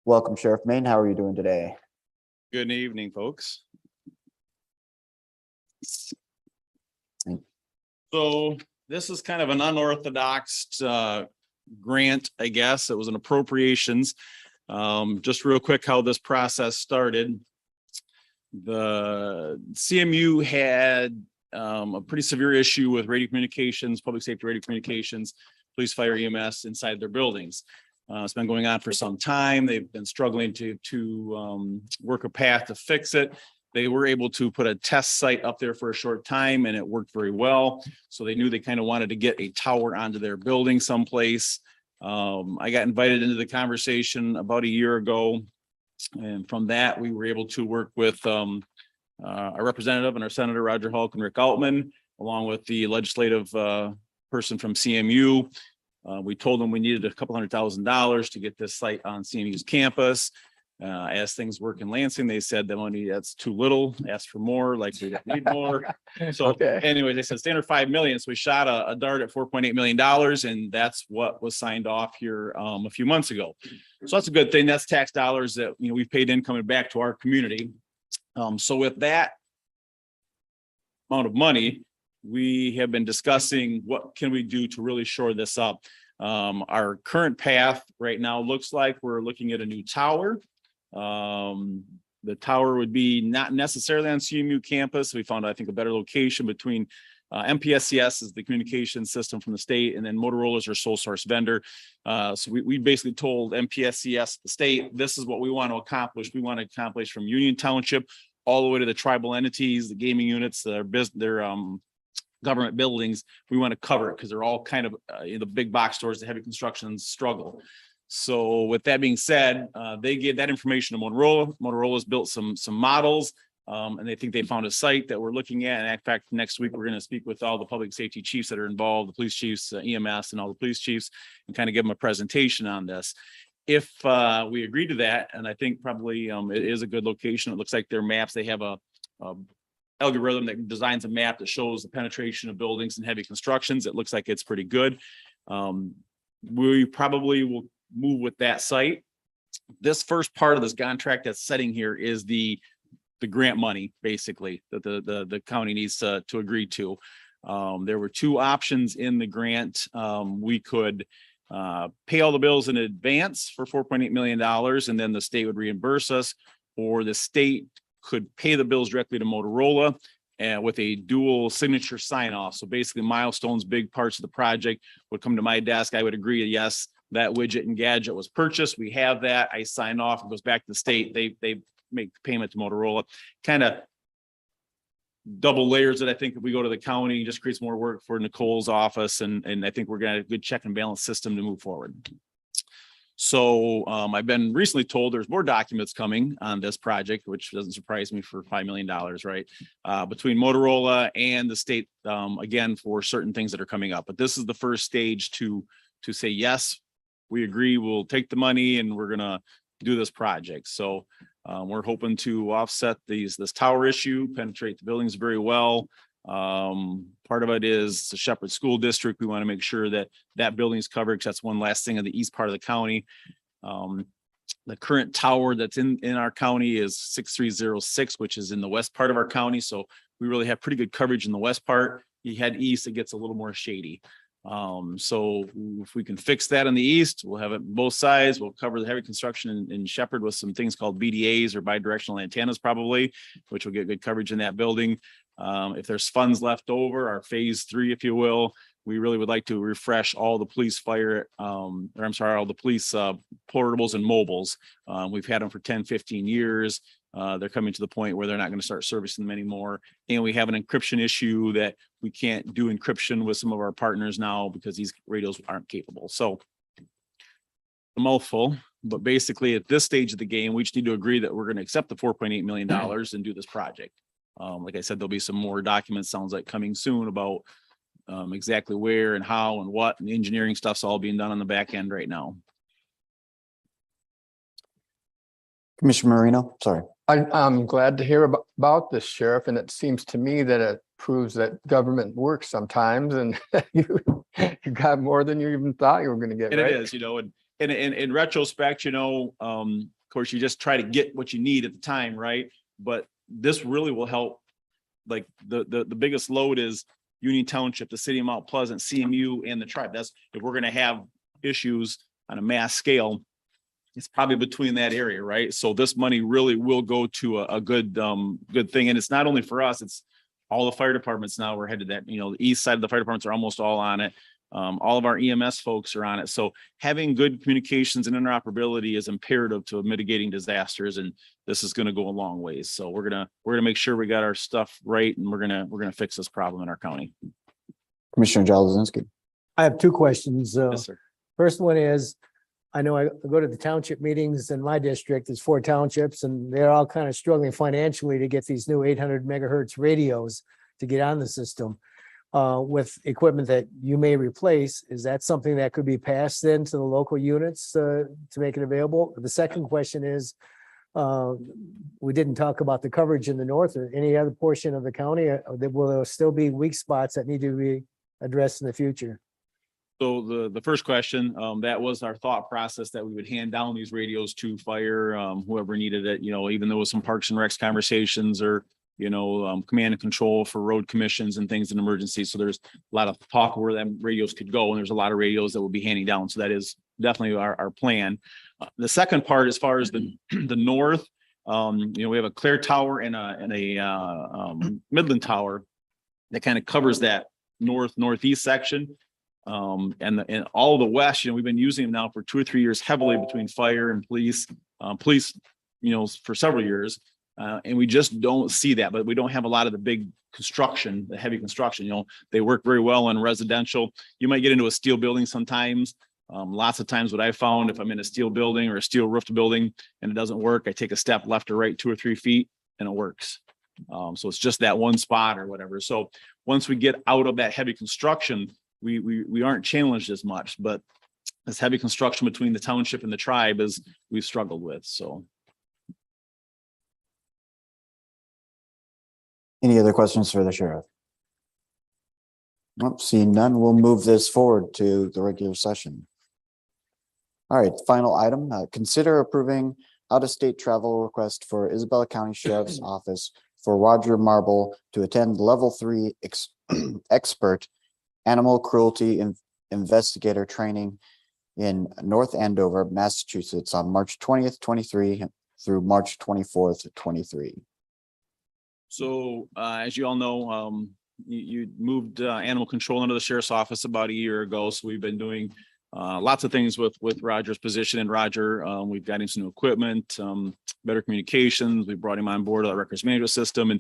Speaker 6: Welcome, Sheriff Maine. How are you doing today?
Speaker 15: Good evening, folks. So this is kind of an unorthodox grant, I guess. It was an appropriations. Just real quick how this process started. The CMU had a pretty severe issue with radio communications, public safety radio communications, police, fire, EMS inside their buildings. It's been going on for some time. They've been struggling to work a path to fix it. They were able to put a test site up there for a short time and it worked very well. So they knew they kind of wanted to get a tower onto their building someplace. I got invited into the conversation about a year ago. And from that, we were able to work with our representative and our Senator Roger Hulk and Rick Altman, along with the legislative person from CMU. We told them we needed a couple $100,000 to get this site on CMU's campus. As things work in Lansing, they said the money that's too little, asked for more, like we need more. So
Speaker 5: Okay.
Speaker 15: anyway, they said standard 5 million. So we shot a dart at $4.8 million and that's what was signed off here a few months ago. So that's a good thing. That's tax dollars that, you know, we've paid in coming back to our community. So with that amount of money, we have been discussing what can we do to really shore this up. Our current path right now looks like we're looking at a new tower. The tower would be not necessarily on CMU campus. We found, I think, a better location between MPSCS is the communication system from the state, and then Motorola is our sole source vendor. So we basically told MPSCS, the state, this is what we want to accomplish. We want to accomplish from Union Township all the way to the tribal entities, the gaming units, their government buildings. We want to cover it because they're all kind of the big box stores, the heavy construction struggle. So with that being said, they gave that information to Motorola. Motorola's built some models, and they think they found a site that we're looking at. And in fact, next week, we're going to speak with all the public safety chiefs that are involved, the police chiefs, EMS, and all the police chiefs, and kind of give them a presentation on this. If we agree to that, and I think probably it is a good location. It looks like their maps, they have a algorithm that designs a map that shows the penetration of buildings and heavy constructions. It looks like it's pretty good. We probably will move with that site. This first part of this contract that's setting here is the grant money, basically, that the county needs to agree to. There were two options in the grant. We could pay all the bills in advance for $4.8 million, and then the state would reimburse us, or the state could pay the bills directly to Motorola and with a dual signature sign off. So basically milestones, big parts of the project would come to my desk. I would agree, yes, that widget and gadget was purchased. We have that. I sign off. It goes back to the state. They make the payment to Motorola. Kind of double layers that I think if we go to the county, just creates more work for Nicole's office. And I think we're going to have a good check and balance system to move forward. So I've been recently told there's more documents coming on this project, which doesn't surprise me for $5 million, right? Between Motorola and the state, again, for certain things that are coming up. But this is the first stage to say, yes, we agree, we'll take the money and we're going to do this project. So we're hoping to offset this tower issue, penetrate the buildings very well. Part of it is the Shepherd School District. We want to make sure that that building is covered, because that's one last thing in the east part of the county. The current tower that's in our county is 6306, which is in the west part of our county. So we really have pretty good coverage in the west part. You head east, it gets a little more shady. So if we can fix that in the east, we'll have it both sides. We'll cover the heavy construction in Shepherd with some things called BDAs or bidirectional antennas, probably, which will get good coverage in that building. If there's funds left over, our phase 3, if you will, we really would like to refresh all the police fire, all the police portables and mobiles. We've had them for 10, 15 years. They're coming to the point where they're not going to start servicing them anymore. And we have an encryption issue that we can't do encryption with some of our partners now because these radios aren't capable. So a mouthful, but basically at this stage of the game, we just need to agree that we're going to accept the $4.8 million and do this project. Like I said, there'll be some more documents, sounds like, coming soon about exactly where and how and what, and the engineering stuff's all being done on the back end right now.
Speaker 6: Commissioner Marino, sorry.
Speaker 5: I'm glad to hear about this, Sheriff, and it seems to me that it proves that government works sometimes, and you got more than you even thought you were going to get.
Speaker 15: And
Speaker 5: right?
Speaker 15: it is, and in retrospect, of course, you just try to get what you need at the time, right? But this really will help. Like the biggest load is Union Township, the city of Mount Pleasant, CMU, and the tribe. That's if we're gonna have issues on a mass scale, it's probably between that area, right? So this money really will go to a good thing. And it's not only for us, it's all the fire departments now. We're headed that, the east side of the fire departments are almost all on it. All of our EMS folks are on it. So having good communications and interoperability is imperative to mitigating disasters. And this is going to go a long ways. So we're gonna make sure we got our stuff right, and we're gonna fix this problem in our county.
Speaker 6: Commissioner Jalazinski.
Speaker 8: I have two questions.
Speaker 15: Yes, sir.
Speaker 8: First one is, I know I go to the township meetings in my district, there's 4 townships, and they're all kind of struggling financially to get these new 800 megahertz radios to get on the system. With equipment that you may replace, is that something that could be passed then to the local units to make it available? The second question is, we didn't talk about the coverage in the north or any other portion of the county. Will there still be weak spots that need to be addressed in the future?
Speaker 15: So the first question, that was our thought process, that we would hand down these radios to fire, whoever needed it, even though some Parks and Recs conversations or, command and control for road commissions and things in emergencies. So there's a lot of talk where them radios could go, and there's a lot of radios that will be handing down. So that is definitely our plan. The second part, as far as the north, we have a Claire Tower and a Midland Tower that kind of covers that northeast section. And all the west, we've been using them now for 2 or 3 years heavily between fire and police, for several years. And we just don't see that, but we don't have a lot of the big construction, the heavy construction, they work very well in residential. You might get into a steel building sometimes. Lots of times what I found, if I'm in a steel building or a steel roofed building and it doesn't work, I take a step left or right 2 or 3 feet and it works. So it's just that one spot or whatever. So once we get out of that heavy construction, we aren't challenged as much, but this heavy construction between the township and the tribe is we've struggled with. So.
Speaker 6: Any other questions for the sheriff? Nope, seeing none, we'll move this forward to the regular session. All right, final item, consider approving out-of-state travel request for Isabella County Sheriff's Office for Roger Marble to attend level 3 expert animal cruelty investigator training in North Andover, Massachusetts on March 20th, 23 through March 24th, 23.
Speaker 15: So as you all know, you moved animal control into the sheriff's office about a year ago. So we've been doing lots of things with Roger's position. And Roger, we've got him some new equipment, better communications. We brought him on board a records management system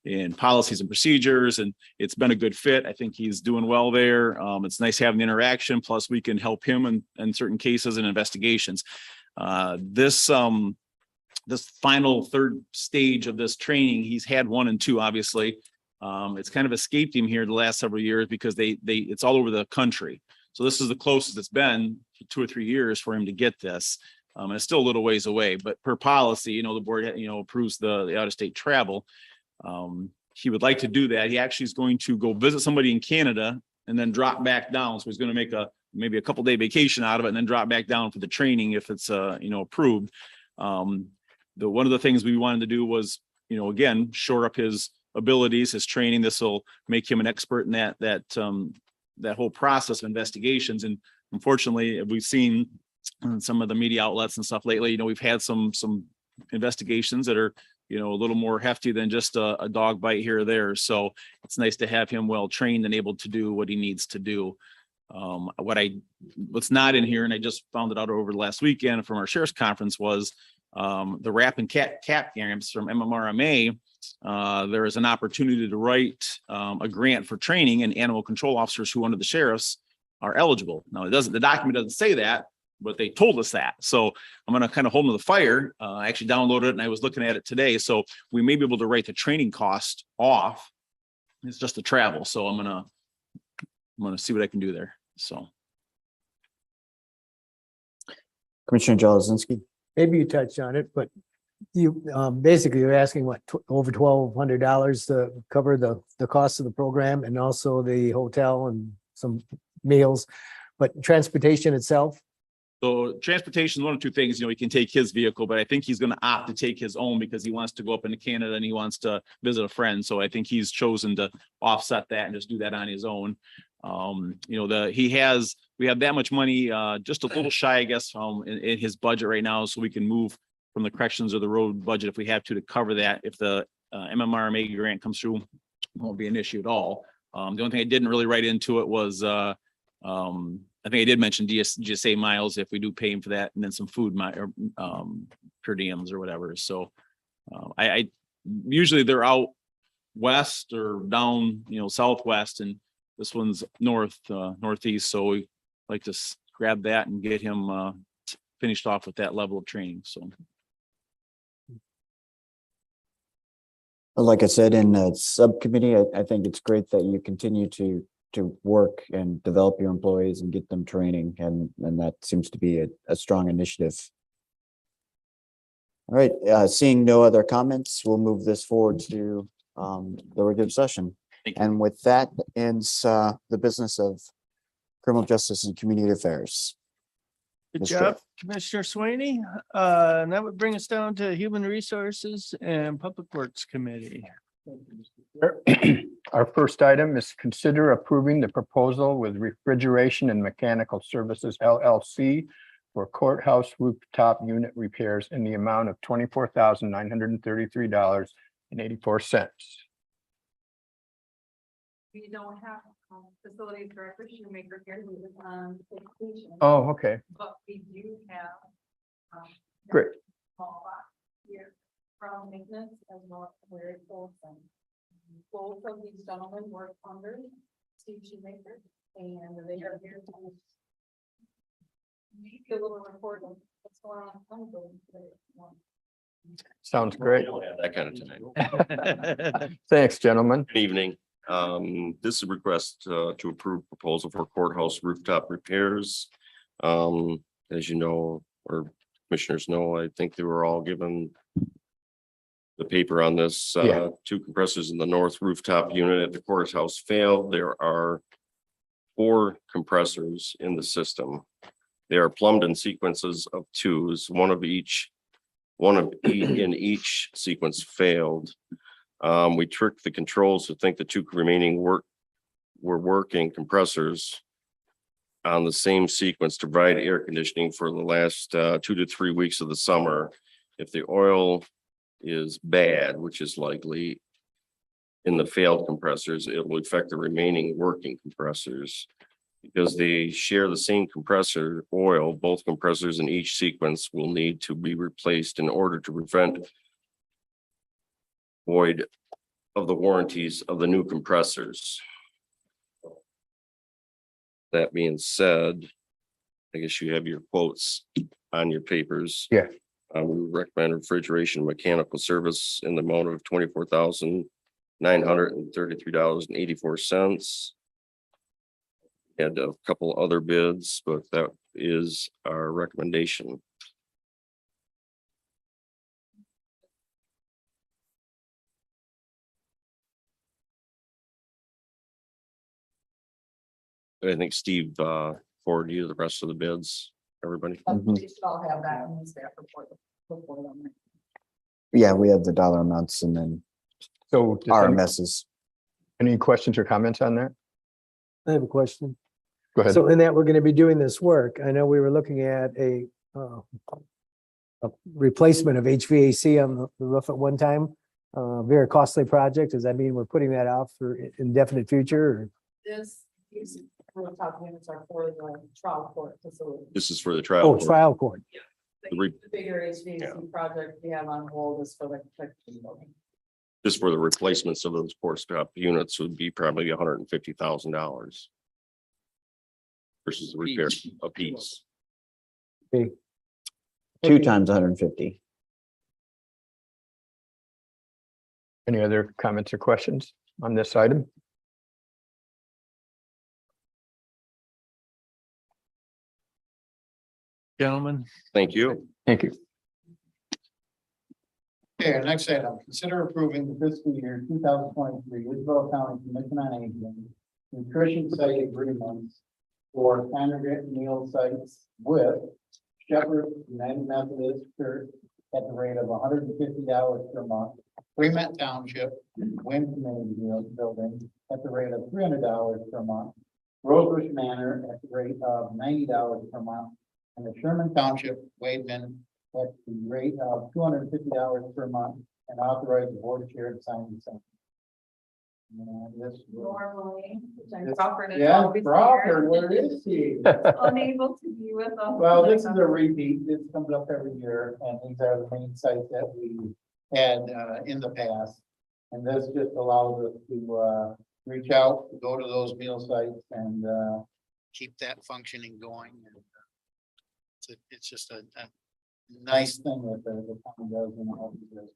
Speaker 15: and policies and procedures. And it's been a good fit. I think he's doing well there. It's nice having the interaction. Plus we can help him in certain cases and investigations. This final third stage of this training, he's had 1 and 2, obviously. It's kind of escaped him here the last several years because it's all over the country. So this is the closest it's been for 2 or 3 years for him to get this. And it's still a little ways away, but per policy, the board, approves the out-of-state travel. He would like to do that. He actually is going to go visit somebody in Canada and then drop back down. So he's going to make maybe a couple-day vacation out of it and then drop back down for the training if it's approved. One of the things we wanted to do was, again, shore up his abilities, his training. This will make him an expert in that whole process of investigations. And unfortunately, we've seen in some of the media outlets and stuff lately, we've had some investigations that are, a little more hefty than just a dog bite here or there. So it's nice to have him well trained and able to do what he needs to do. What's not in here, and I just found it out over the last weekend from our sheriff's conference, was the RAP and CAP camps from MMRMA. There is an opportunity to write a grant for training and animal control officers who under the sheriffs are eligible. Now the document doesn't say that, but they told us that. So I'm going to kind of hold them to the fire. I actually downloaded it and I was looking at it today. So we may be able to write the training cost off. It's just the travel. So I'm going to see what I can do there. So.
Speaker 6: Commissioner Jalazinski.
Speaker 8: Maybe you touched on it, but you basically you're asking over $1,200 to cover the cost of the program and also the hotel and some meals, but transportation itself.
Speaker 15: So transportation is one of two things, he can take his vehicle, but I think he's gonna opt to take his own because he wants to go up into Canada and he wants to visit a friend. So I think he's chosen to offset that and just do that on his own. We have that much money, just a little shy, I guess, in his budget right now, so we can move from the corrections or the road budget if we have to cover that. If the MMRMA grant comes through, won't be an issue at all. The only thing I didn't really write into it was, I think I did mention GSA miles if we do pay him for that, and then some food per diems or whatever. So I usually they're out west or down, southwest, and this one's northeast. So we like to grab that and get him finished off with that level of training. So.
Speaker 6: Like I said, in the subcommittee, I think it's great that you continue to work and develop your employees and get them training, and that seems to be a strong initiative. All right, seeing no other comments, we'll move this forward to the regular session. And with that ends the business of criminal justice and community affairs.
Speaker 1: Good
Speaker 6: Mr.
Speaker 1: job, Commissioner Swaney. And that would bring us down to Human Resources and Public Works Committee.
Speaker 5: Our first item is consider approving the proposal with Refrigeration and Mechanical Services LLC for courthouse rooftop unit repairs in the amount of $24,933.84.
Speaker 3: We don't have facilities director shoemaker here who is on vacation.
Speaker 5: Oh, okay,
Speaker 3: But we do have.
Speaker 5: great.
Speaker 3: Small box here from maintenance as well as Larry Olson. Both of these gentlemen work under Steve Shoemaker, and they are here to maybe a little report on what's going on. Today.
Speaker 5: Sounds great.
Speaker 16: We don't have that kind of time.
Speaker 5: Thanks, gentlemen.
Speaker 16: Good evening. This is a request to approve proposal for courthouse rooftop repairs. As you know, or commissioners know, I think they were all given the paper on this.
Speaker 5: Yeah.
Speaker 16: 2 compressors in the north rooftop unit at the courthouse failed. There are 4 compressors in the system. They are plumbed in sequences of 2s, one of each in each sequence failed. We tricked the controls to think the 2 remaining were working compressors on the same sequence to provide air conditioning for the last 2 to 3 weeks of the summer. If the oil is bad, which is likely in the failed compressors, it will affect the remaining working compressors. Because they share the same compressor oil, both compressors in each sequence will need to be replaced in order to prevent void of the warranties of the new compressors. That being said, I guess you have your quotes on your papers.
Speaker 5: Yeah.
Speaker 16: We recommend refrigeration mechanical service in the amount of $24,933.84. Had a couple other bids, but that is our recommendation. I think Steve forwarded you the rest of the bids, everybody.
Speaker 6: Mhm.
Speaker 3: You should all have that in the staff report. Before them.
Speaker 6: Yeah, we have the dollar amounts and then
Speaker 5: So does
Speaker 6: RMSs.
Speaker 5: any questions or comments on that?
Speaker 8: I have a question.
Speaker 5: Go ahead.
Speaker 8: So in that we're going to be doing this work, I know we were looking at a replacement of HVAC on the roof at one time. Very costly project. Does that mean we're putting that out for indefinite future? Or?
Speaker 3: These rooftop units are for the trial court facility.
Speaker 16: This is for the trial.
Speaker 8: Oh,
Speaker 16: court.
Speaker 8: trial court.
Speaker 3: The bigger HVAC project we have on hold is for the building.
Speaker 16: Just for the replacements of those core stop units would be probably $150,000. Versus the repair a piece.
Speaker 8: Okay.
Speaker 6: 2 times 150.
Speaker 5: Any other comments or questions on this item?
Speaker 1: Gentlemen.
Speaker 16: Thank you.
Speaker 5: Thank you.
Speaker 2: Okay, our next item, consider approving the fiscal year 2023 Isabel County Commission on Aging nutrition site agreements for congregate meal sites with Shepherd United Methodist Church at the rate of $150 per month. Fremont Township Wind Community Building at the rate of $300 per month. Rosebush Manor at the rate of $90 per month. And the Sherman Township Wademan at the rate of $250 per month, and authorize the board chair to sign the same. This.
Speaker 3: Normally, which I'm
Speaker 2: This-
Speaker 3: Crawford is
Speaker 2: Yeah,
Speaker 3: always
Speaker 2: Crawford,
Speaker 3: here.
Speaker 2: where is he?
Speaker 3: Unable to be with us.
Speaker 2: Well, this is a repeat. This comes up every year, and these are the main sites that we had in the past. And this just allows us to reach out, go to those meal sites and keep that functioning going. And it's just a nice thing that the town does and all these does.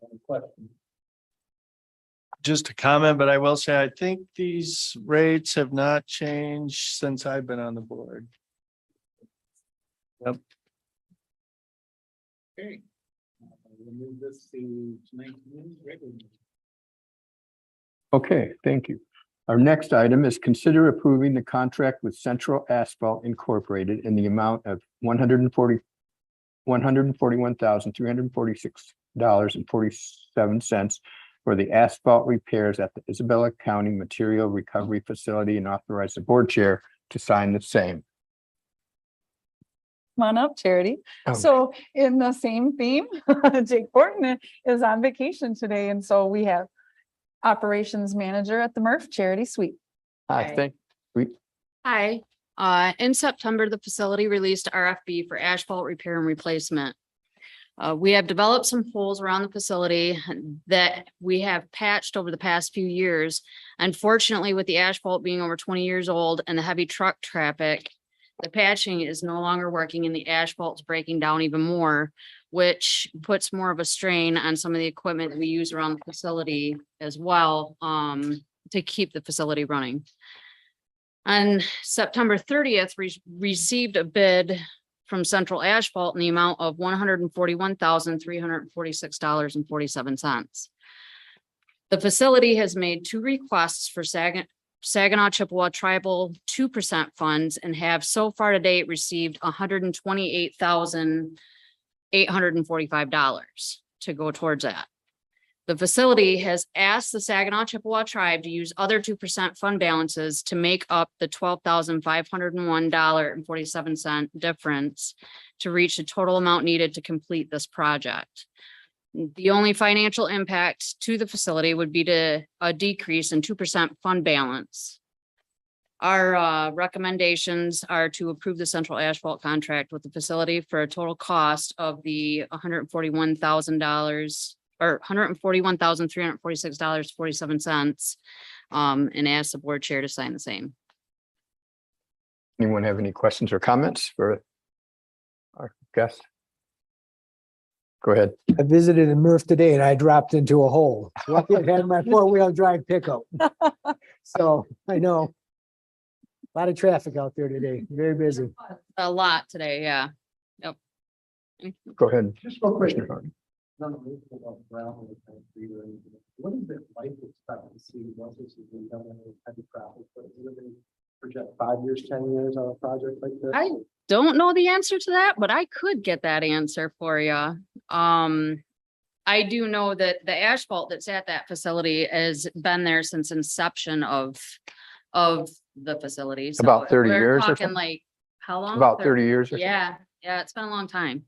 Speaker 2: Any questions?
Speaker 1: Just a comment, but I will say, I think these rates have not changed since I've been on the board. Yep.
Speaker 2: Okay. We'll move this to tonight's meeting, regular meeting.
Speaker 5: Okay, thank you. Our next item is consider approving the contract with Central Asphalt Incorporated in the amount of $141,346.47 for the asphalt repairs at the Isabella County Material Recovery Facility, and authorize the board chair to sign the same.
Speaker 17: Come on up, Charity.
Speaker 5: Oh.
Speaker 17: So in the same theme, Jake Borton is on vacation today, and so we have operations manager at the Murph Charity Suite.
Speaker 5: I think we,
Speaker 18: Hi, in September, the facility released RFB for asphalt repair and replacement. We have developed some holes around the facility that we have patched over the past few years. Unfortunately, with the asphalt being over 20 years old and the heavy truck traffic, the patching is no longer working and the asphalt's breaking down even more, which puts more of a strain on some of the equipment that we use around the facility as well, to keep the facility running. On September 30th, received a bid from Central Asphalt in the amount of $141,346.47. The facility has made 2 requests for Saginaw Chippewa Tribal 2% funds and have so far to date received $128,845 to go towards that. The facility has asked the Saginaw Chippewa tribe to use other 2% fund balances to make up the $12,501.47 difference to reach the total amount needed to complete this project. The only financial impact to the facility would be a decrease in 2% fund balance. Our recommendations are to approve the Central Asphalt contract with the facility for a total cost of the $141,000 or $141,346.47. And ask the board chair to sign the same.
Speaker 5: anyone have any questions or comments for our guest? Go ahead.
Speaker 8: I visited in Murph today and I dropped into a hole. Lucky I had my 4-wheel drive pickup. So I know. A lot of traffic out there today, very busy.
Speaker 18: A lot today, yeah. Yep.
Speaker 5: Go ahead.
Speaker 2: Just real quick.
Speaker 5: Commissioner Harden.
Speaker 2: What is it life expectancy once this has been done in heavy traffic? Project 5 years, 10 years on a project like this?
Speaker 18: I don't know the answer to that, but I could get that answer for you. I do know that the asphalt that's at that facility has been there since inception of the facility. So
Speaker 5: About 30
Speaker 18: we're
Speaker 5: years or
Speaker 18: talking
Speaker 5: something?
Speaker 18: like, how long?
Speaker 5: About 30 years or something?
Speaker 18: Yeah, yeah, it's been a long time.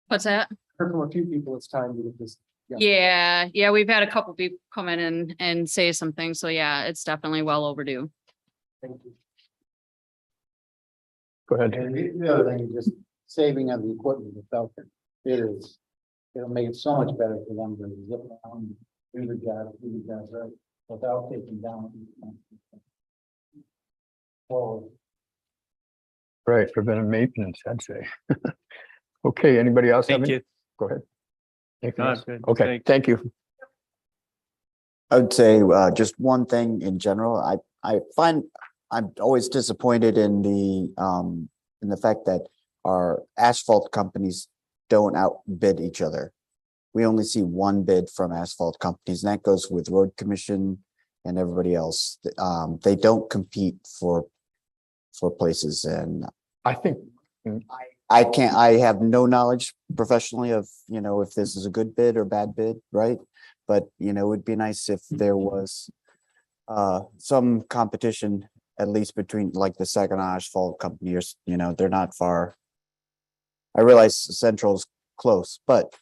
Speaker 18: What's that?
Speaker 2: Heard from a few people, it's time to get this.
Speaker 18: Yeah, we've had a couple people come in and say some things. So yeah, it's definitely well overdue.
Speaker 2: Thank you.
Speaker 5: Go ahead.
Speaker 2: And the other thing is just saving of the equipment itself. It'll make it so much better for them to zip around, do the job, right, without taking down. Well,
Speaker 5: Right, preventive maintenance, I'd say. Okay, anybody else? have
Speaker 1: Thank
Speaker 5: any?
Speaker 1: you.
Speaker 5: Go ahead. Anything
Speaker 1: No,
Speaker 5: else?
Speaker 1: good.
Speaker 5: Okay,
Speaker 1: Thanks.
Speaker 5: thank you.
Speaker 6: I would say just one thing in general. I find I'm always disappointed in the fact that our asphalt companies don't outbid each other. We only see one bid from asphalt companies, and that goes with road commission and everybody else. They don't compete for places, and
Speaker 5: I think,
Speaker 6: I have no knowledge professionally of, if this is a good bid or bad bid, right? But, it would be nice if there was some competition, at least between like the Saginaw Asphalt Company or, they're not far. I realize Central's close, but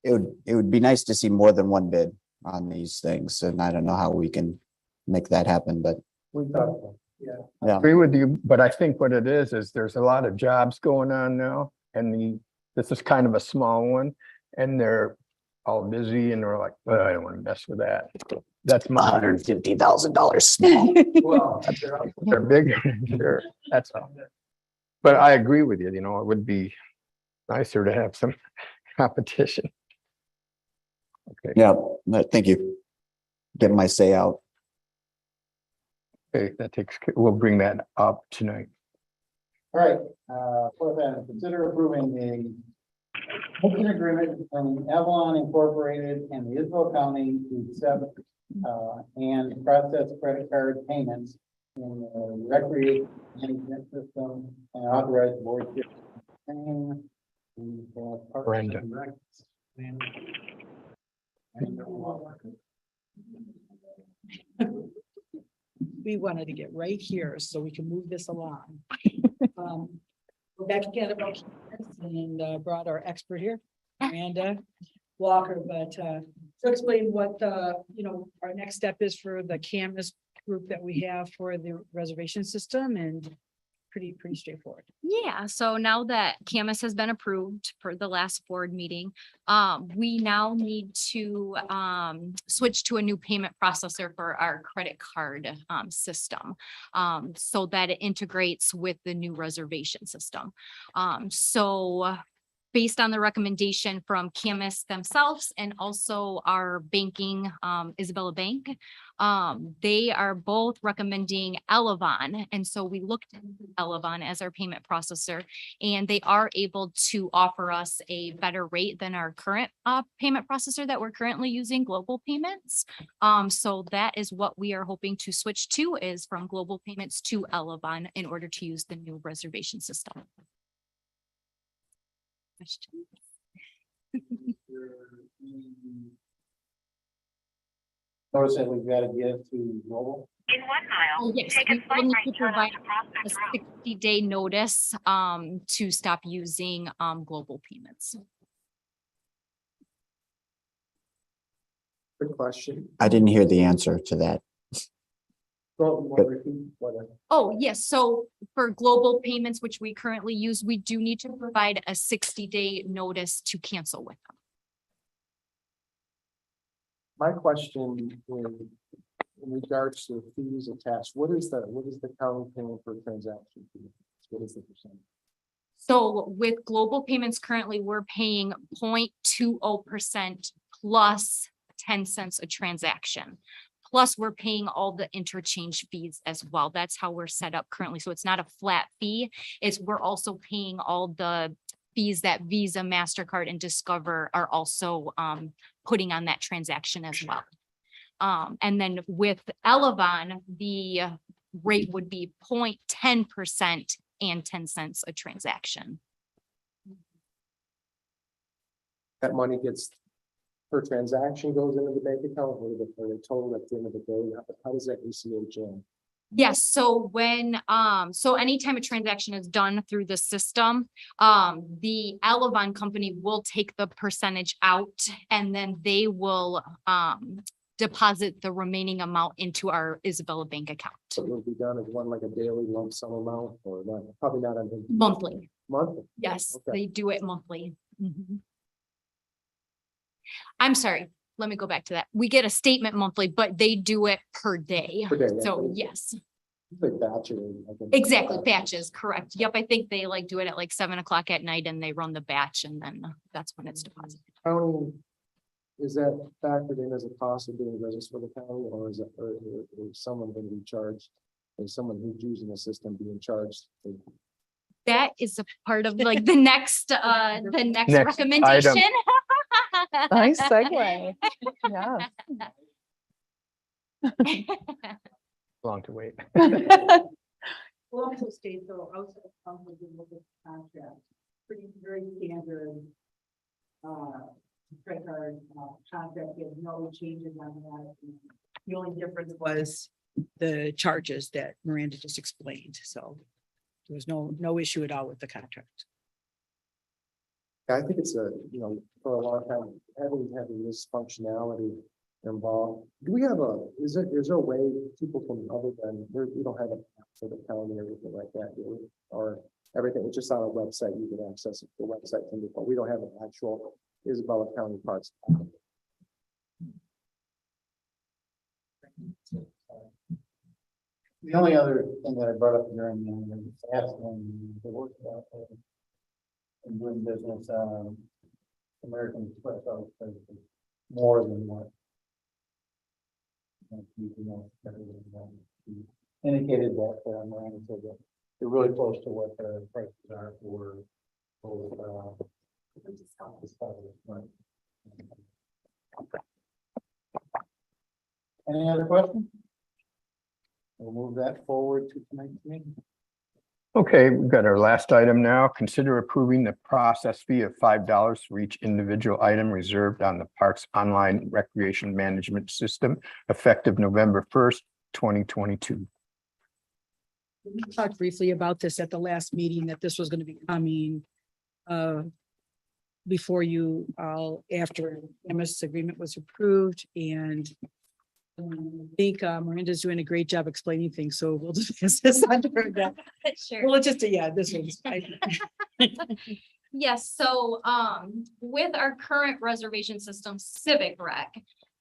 Speaker 6: it would be nice to see more than one bid on these things, and I don't know how we can make that happen, but
Speaker 8: We thought, yeah.
Speaker 6: yeah.
Speaker 5: agree with you, but I think what it is there's a lot of jobs going on now, and this is kind of a small one, and they're all busy, and they're like, "Oh, I don't want to mess with that." That's my,
Speaker 6: $150,000 small.
Speaker 5: well, they're bigger, sure, that's all. But I agree with you, it would be nicer to have some competition. Okay,
Speaker 6: Yeah, thank you. Get my say out.
Speaker 5: okay, we'll bring that up tonight.
Speaker 8: All right, fourth item, consider approving the open agreement between Avalon Incorporated and the Isabel County to accept and process credit card payments in the recreation management system and authorize the board to.
Speaker 5: Brenda.
Speaker 19: We wanted to get right here so we can move this along. We're back again about and brought our expert here, Amanda Walker, but to explain what our next step is for the Canvas group that we have for the reservation system, and pretty straightforward.
Speaker 14: Yeah, so now that Camus has been approved for the last board meeting, we now need to switch to a new payment processor for our credit card system, so that it integrates with the new reservation system. So based on the recommendation from Camus themselves and also our banking, Isabella Bank, they are both recommending Elevon. And so we looked at Elevon as our payment processor, and they are able to offer us a better rate than our current payment processor that we're currently using, Global Payments. So that is what we are hoping to switch to, is from Global Payments to Elevon in order to use the new reservation system. Questions?
Speaker 8: Notice that we've got to give to mobile.
Speaker 14: Oh, yes, we will need to provide a 60-day notice to stop using Global Payments.
Speaker 8: Good question.
Speaker 6: I didn't hear the answer to that.
Speaker 14: Oh, yes. So for Global Payments, which we currently use, we do need to provide a 60-day notice to cancel with them.
Speaker 8: My question is, in regards to fees attached, what is the county paying per transaction fee? What is the percent?
Speaker 14: So with Global Payments, currently we're paying 0.20% plus 10 cents a transaction. Plus, we're paying all the interchange fees as well. That's how we're set up currently. So it's not a flat fee. We're also paying all the fees that Visa, MasterCard, and Discover are also putting on that transaction as well. And then with Elevon, the rate would be 0.10% and 10 cents a transaction.
Speaker 8: That money gets per transaction goes into the bank account, or the total at the end of the day? How does that ACH in?
Speaker 14: Yes, so when, so anytime a transaction is done through the system, the Elevon company will take the percentage out, and then they will, deposit the remaining amount into our Isabella Bank account.
Speaker 8: So it will be done as one, like a daily lump sum amount, or not? Probably not on.
Speaker 14: Monthly.
Speaker 8: Monthly?
Speaker 14: Yes,
Speaker 8: Okay.
Speaker 14: they do it monthly. Mhm. I'm sorry, let me go back to that. We get a statement monthly, but they do it per day.
Speaker 8: Per day, yeah.
Speaker 14: So yes,
Speaker 8: Like batches.
Speaker 14: exactly, batches, correct. Yep, I think they like do it at like 7 o'clock at night, and they run the batch, and then that's when it's deposited.
Speaker 8: County, is that factored in as a cost of doing business for the county, or is it, or is someone going to be charged? Is someone who's using the system being charged?
Speaker 14: That is a part of like the next
Speaker 5: Next
Speaker 14: recommendation.
Speaker 17: Nice segue. Yeah.
Speaker 5: Long to wait.
Speaker 19: Well, also state though, outside of the local contract, pretty very standard. Credit card contract, we have no changes on that. The only difference was the charges that Miranda just explained, so. There was no issue at all with the contract.
Speaker 2: I think it's for a long time, having this functionality involved. Do we have is there a way people can, other than, we don't have an app for the county or anything like that, do we? Or everything, it's just on a website, you can access it, the website, but we don't have an actual Isabella County Parks.
Speaker 20: The only other thing that I brought up during the asking the work and doing business, American Express, I would say more than what. Indicated that Miranda said that they're really close to what the prices are for. Any other questions? We'll move that forward to tonight's meeting.
Speaker 5: Okay, we've got our last item now. Consider approving the process fee of $5 for each individual item reserved on the Parks Online Recreation Management System effective November 1st, 2022.
Speaker 19: We talked briefly about this at the last meeting, that this was going to be coming before you all, after MS agreement was approved, and I think Miranda's doing a great job explaining things, so we'll just pass this under that.
Speaker 14: Sure.
Speaker 19: Well, just, yeah, this one's.
Speaker 21: Yes, so with our current reservation system, Civic Rec,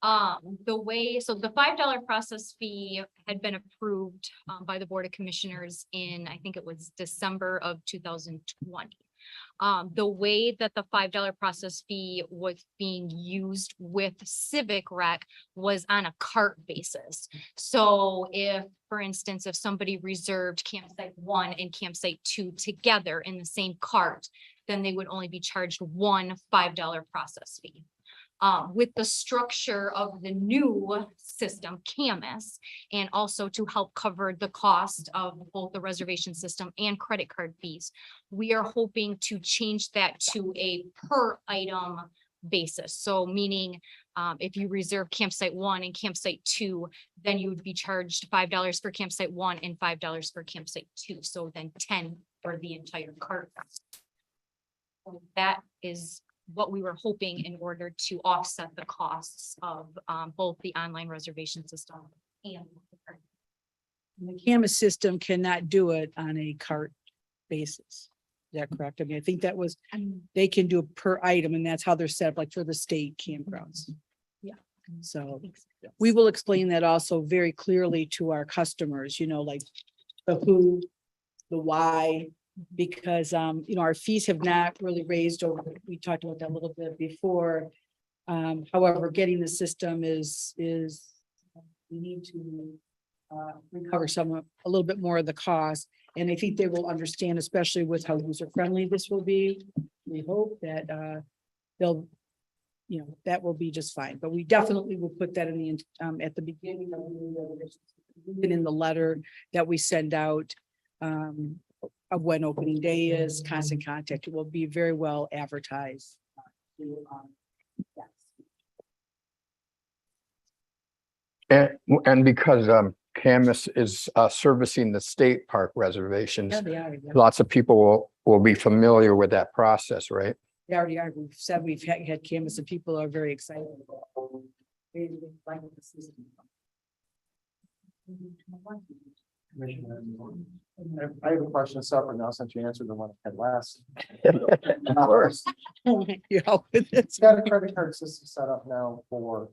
Speaker 21: the way, so the $5 process fee had been approved by the Board of Commissioners in, I think it was December of 2020. The way that the $5 process fee was being used with Civic Rec was on a cart basis. So if, for instance, if somebody reserved campsite 1 and campsite 2 together in the same cart, then they would only be charged one $5 process fee. With the structure of the new system, Camus, and also to help cover the cost of both the reservation system and credit card fees, we are hoping to change that to a per item basis. So meaning if you reserve campsite 1 and campsite 2, then you would be charged $5 for campsite 1 and $5 for campsite 2. So then 10 for the entire cart. So that is what we were hoping in order to offset the costs of both the online reservation system and
Speaker 19: The Camus system cannot do it on a cart basis. Is that correct? I mean, I think that was, they can do it per item, and that's how they're set up, like for the state campgrounds.
Speaker 21: Yeah.
Speaker 19: So we will explain that also very clearly to our customers, like the who, the why, because, our fees have not really raised over, we talked about that a little bit before. However, getting the system is we need to recover a little bit more of the cost. And I think they will understand, especially with how user friendly this will be. We hope that they'll, that will be just fine, but we definitely will put that in the, at the beginning of the, in the letter that we send out of when opening day is, constant contact. It will be very well advertised.
Speaker 5: And because Camus is servicing the state park reservations,
Speaker 19: Yeah, they are.
Speaker 5: lots of people will be familiar with that process, right?
Speaker 19: They already are. We've said we've had Camus, and people are very excited. They like the system.
Speaker 2: I have a question separate now since you answered the one I had last.
Speaker 5: Of course.
Speaker 19: You help with this.
Speaker 2: It's got a credit card system set up now for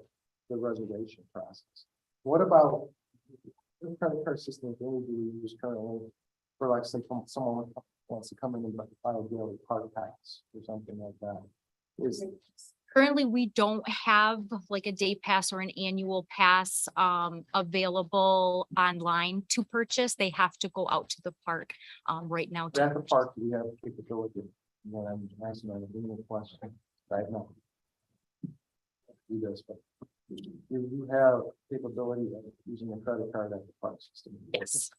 Speaker 2: the reservation process. What about the credit card system that we use currently for, like, say someone wants to come in and buy a daily park pass or something like that?
Speaker 21: Currently, we don't have like a day pass or an annual pass available online to purchase. They have to go out to the park right now.
Speaker 2: At the park, we have capability. And I'm asking a question right now. Do this, but
Speaker 20: you have capability of using a credit card at the park system?
Speaker 21: Yes.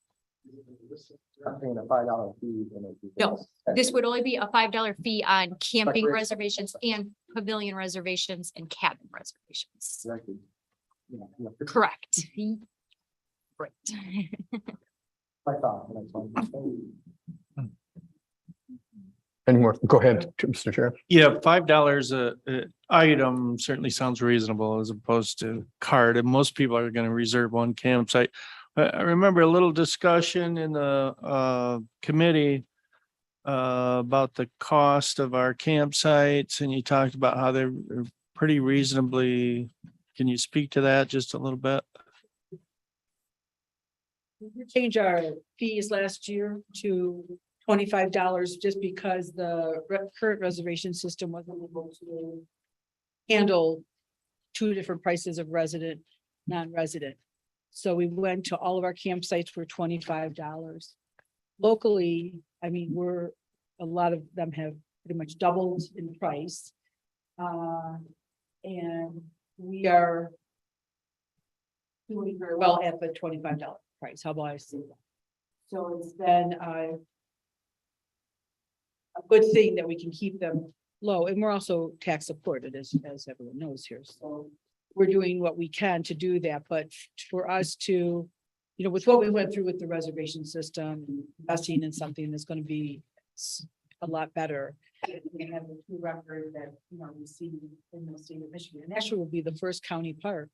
Speaker 20: I'm paying a $5 fee.
Speaker 21: No, this would only be a $5 fee on camping
Speaker 20: But-
Speaker 21: reservations and pavilion reservations and cabin reservations.
Speaker 20: Exactly. Yeah.
Speaker 21: Correct. Right.
Speaker 20: I thought, that's fine.
Speaker 5: Any more? Go ahead, Mr. Chair.
Speaker 1: Yeah, $5 a item certainly sounds reasonable as opposed to card, and most people are gonna reserve one campsite. I remember a little discussion in the committee about the cost of our campsites, and you talked about how they're pretty reasonably. Can you speak to that just a little bit?
Speaker 19: We changed our fees last year to $25 just because the current reservation system wasn't able to handle two different prices of resident, non-resident. So we went to all of our campsites for $25. Locally, I mean, a lot of them have pretty much doubled in price. And we are doing very well at the $25 price. How about I say that? So it's been a good thing that we can keep them low, and we're also tax supported, as everyone knows here. So we're doing what we can to do that, but for us to, you know, with what we went through with the reservation system, investing in something that's going to be a lot better. We have the two record that, you know, we see in the state of Michigan, and actually will be the first county park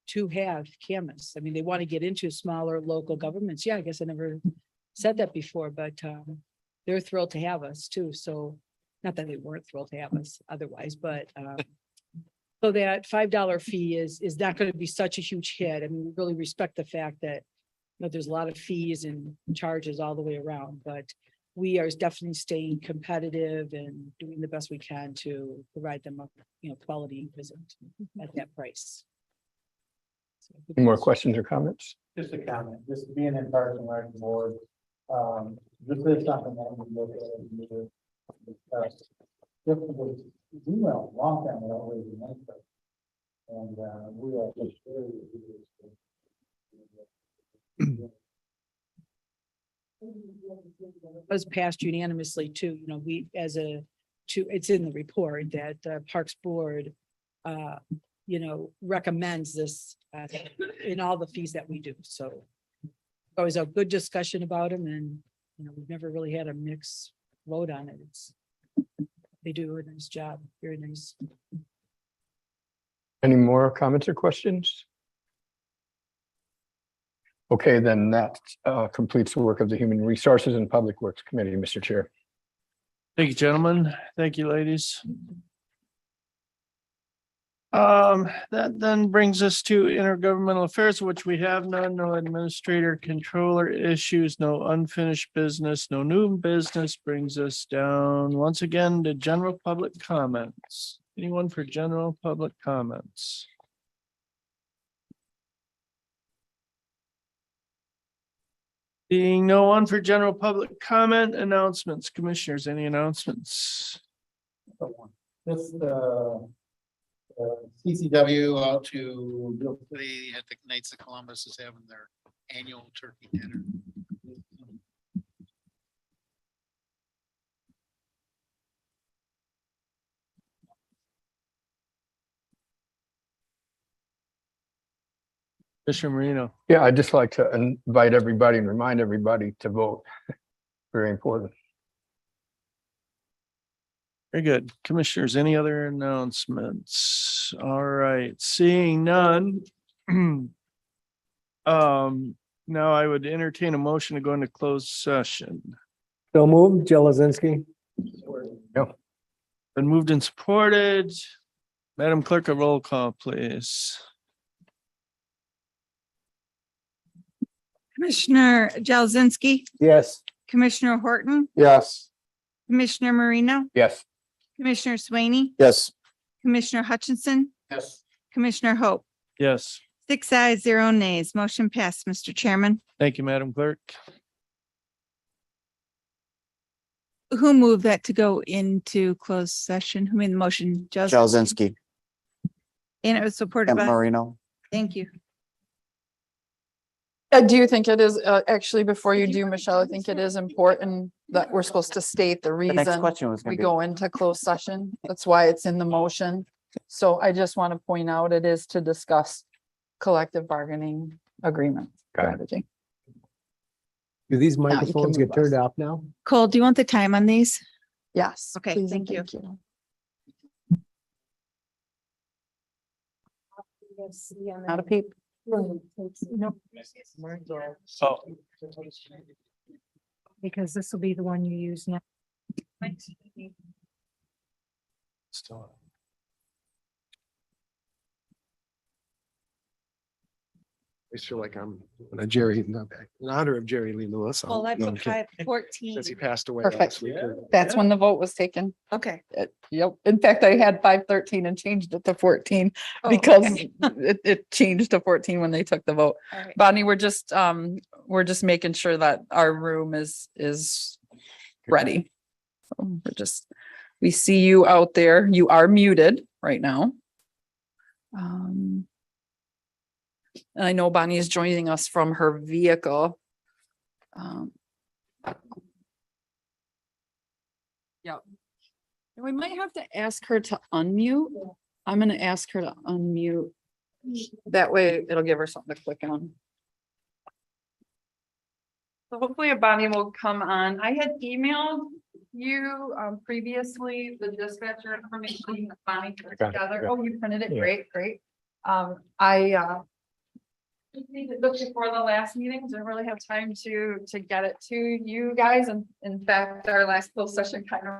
Speaker 19: to have camas. I mean, they want to get into smaller local governments. Yeah, I guess I never said that before, but they're thrilled to have us too. So not that they weren't thrilled to have us otherwise, but so that $5 fee is not going to be such a huge hit. I mean, we really respect the fact that, you know, there's a lot of fees and charges all the way around, but we are definitely staying competitive and doing the best we can to provide them a, you know, quality visit at that price.
Speaker 5: Any more questions or comments?
Speaker 20: Just a comment, just being in Parks and Rec board, this is something that we look at and we discuss. Just because we went a long time without raising interest. And we are just
Speaker 19: Was passed unanimously too, you know, we it's in the report that the Parks Board, you know, recommends this in all the fees that we do. So always a good discussion about them, and, you know, we've never really had a mixed vote on it. They do a nice job, very nice.
Speaker 5: Any more comments or questions? Okay, then that completes the work of the Human Resources and Public Works Committee, Mr. Chair.
Speaker 1: Thank you, gentlemen. Thank you, ladies. That then brings us to intergovernmental affairs, which we have none, no administrator controller issues, no unfinished business, no new business. Brings us down once again to general public comments. Anyone for general public comments? Being no one for general public comment, announcements, commissioners, any announcements?
Speaker 20: this, CCW out to Bill City at the Knights of Columbus is having their annual turkey dinner.
Speaker 1: Commissioner Marino.
Speaker 5: Yeah, I'd just like to invite everybody and remind everybody to vote. Very important.
Speaker 1: Very good. Commissioners, any other announcements? All right, seeing none. Now I would entertain a motion to go into closed session.
Speaker 8: So moved, Jelazinski.
Speaker 1: Been moved and supported. Madam Clerk, a roll call, please.
Speaker 4: Commissioner Jelazinski,
Speaker 8: Yes.
Speaker 4: Commissioner Horton,
Speaker 5: Yes.
Speaker 4: Commissioner Marino,
Speaker 5: Yes.
Speaker 4: Commissioner Swaney,
Speaker 6: Yes.
Speaker 4: Commissioner Hutchinson,
Speaker 20: Yes.
Speaker 4: Commissioner Hope.
Speaker 1: Yes,
Speaker 4: 6 ayes, 0 nays. Motion passed, Mr. Chairman.
Speaker 1: thank you, Madam Clerk.
Speaker 4: Who moved that to go into closed session? Who made the motion?
Speaker 6: Jelazinski.
Speaker 4: And it was supported
Speaker 6: Kent
Speaker 4: by,
Speaker 6: Marino.
Speaker 4: thank you.
Speaker 17: I do think it is, actually, before you do, Michelle, I think it is important that we're supposed to state the
Speaker 6: The next
Speaker 17: reason
Speaker 6: question was
Speaker 17: we
Speaker 6: gonna be,
Speaker 17: go into closed session. That's why it's in the motion. So I just want to point out it is to discuss collective bargaining agreement strategy.
Speaker 8: Do these
Speaker 17: you can
Speaker 8: microphones
Speaker 17: move
Speaker 8: get turned
Speaker 17: us.
Speaker 8: off now?
Speaker 4: Cole, do you want the time on these?
Speaker 17: Yes.
Speaker 4: Okay,
Speaker 17: please and
Speaker 4: thank you.
Speaker 17: Not a peep.
Speaker 1: So
Speaker 10: Because this will be the one you use now.
Speaker 8: Still. I feel like I'm a Jerry, in honor of Jerry Lee Lewis.
Speaker 4: Well, I
Speaker 8: No,
Speaker 4: put
Speaker 8: I'm kidding.
Speaker 4: 514.
Speaker 8: Since he passed away
Speaker 17: Perfect.
Speaker 8: last week.
Speaker 17: That's when the vote was taken.
Speaker 4: Okay.
Speaker 17: Yep. In fact, I had 513 and changed it to 14
Speaker 4: Oh,
Speaker 17: because
Speaker 4: okay.
Speaker 17: it changed to 14 when they took the vote.
Speaker 4: All right.
Speaker 17: Bonnie, we're just making sure that our room is ready. So we see you out there. You are muted right now. And I know Bonnie is joining us from her vehicle. Yep. And we might have to ask her to unmute. I'm gonna ask her to unmute. That way it'll give her something to click on. So hopefully Bonnie will come on. I had emailed you previously the dispatcher information that Bonnie put
Speaker 8: Got it,
Speaker 17: together.
Speaker 8: yeah.
Speaker 17: Oh, you printed it?
Speaker 8: Yeah.
Speaker 17: Great. I need to look before the last meeting. Didn't really have time to get it to you guys. And in fact, our last closed session kind of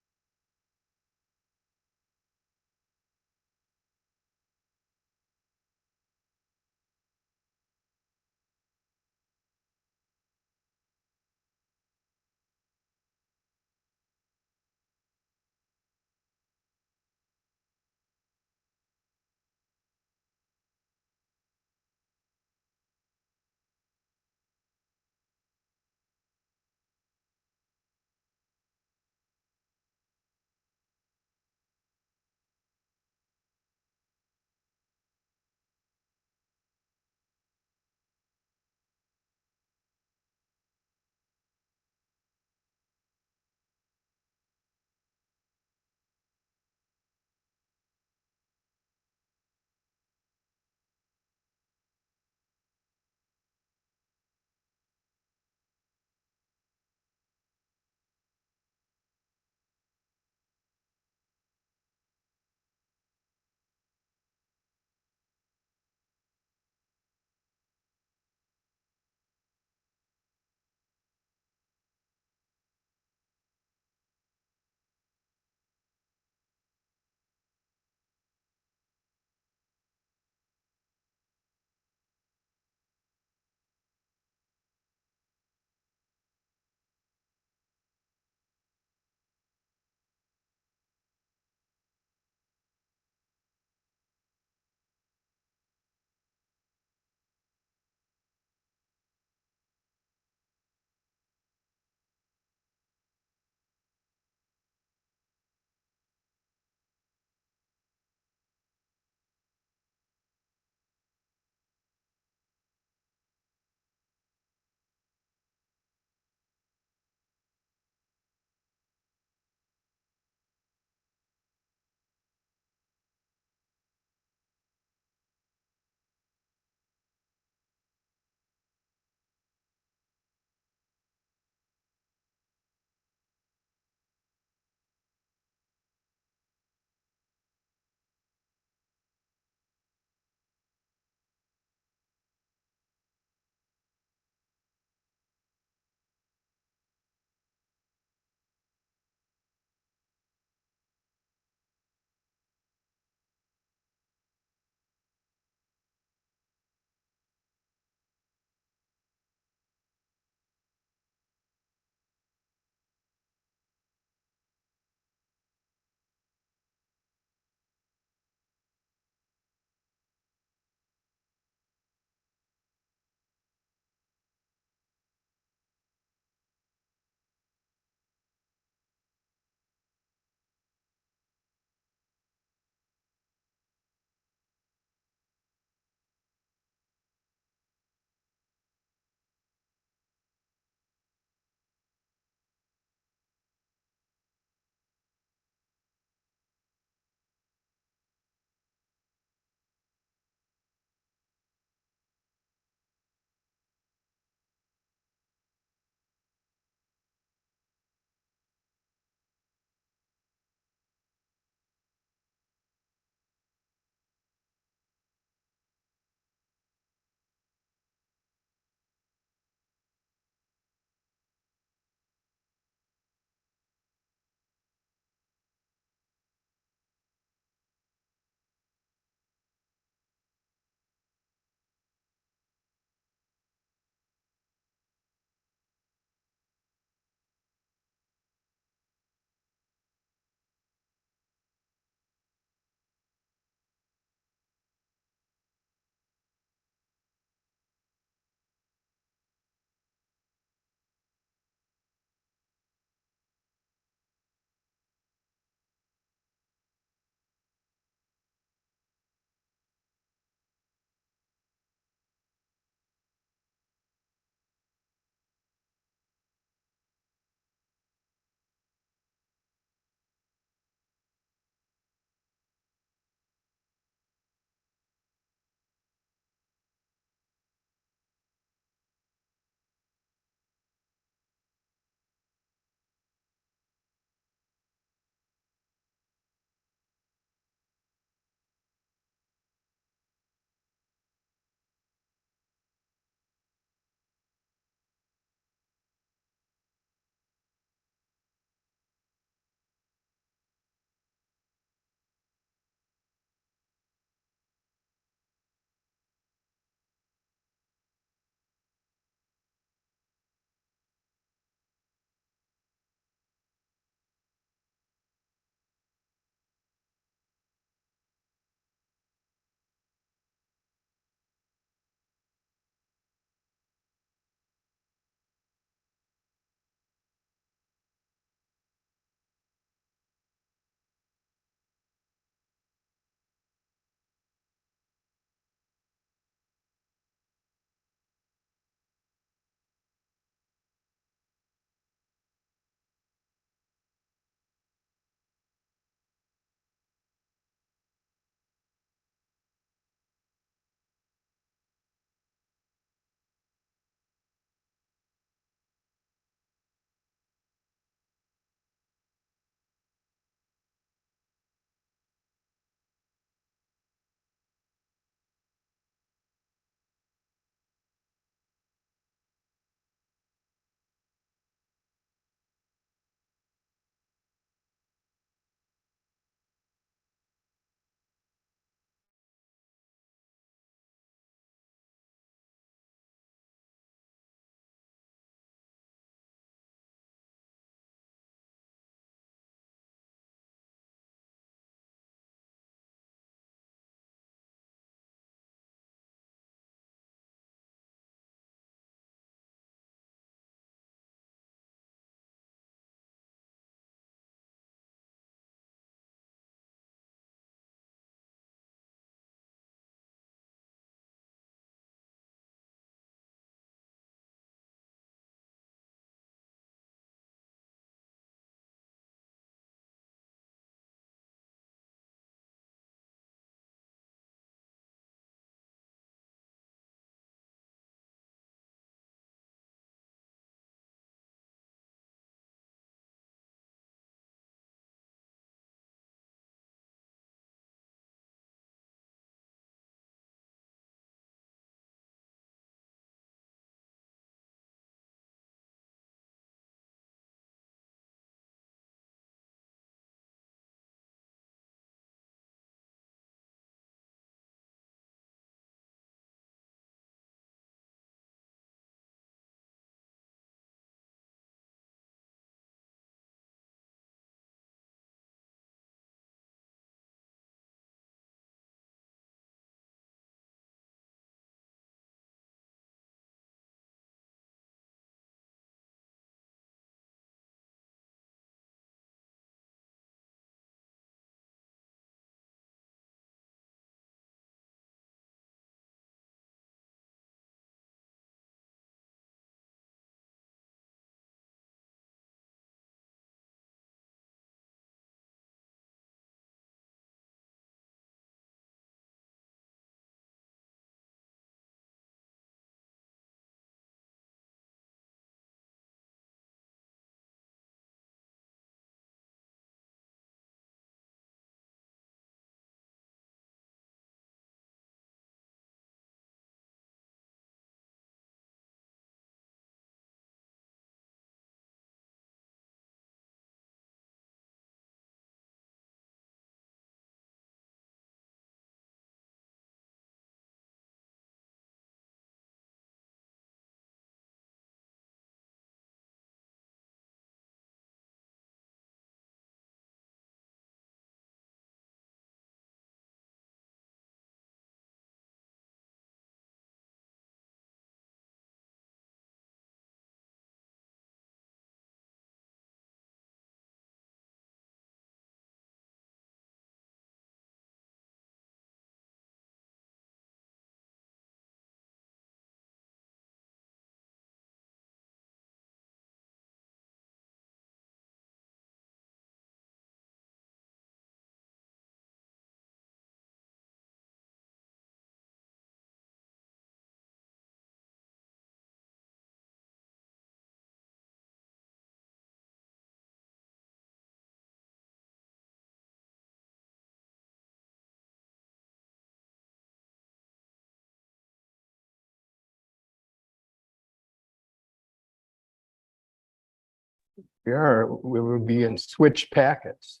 Speaker 5: we will be in switch packets.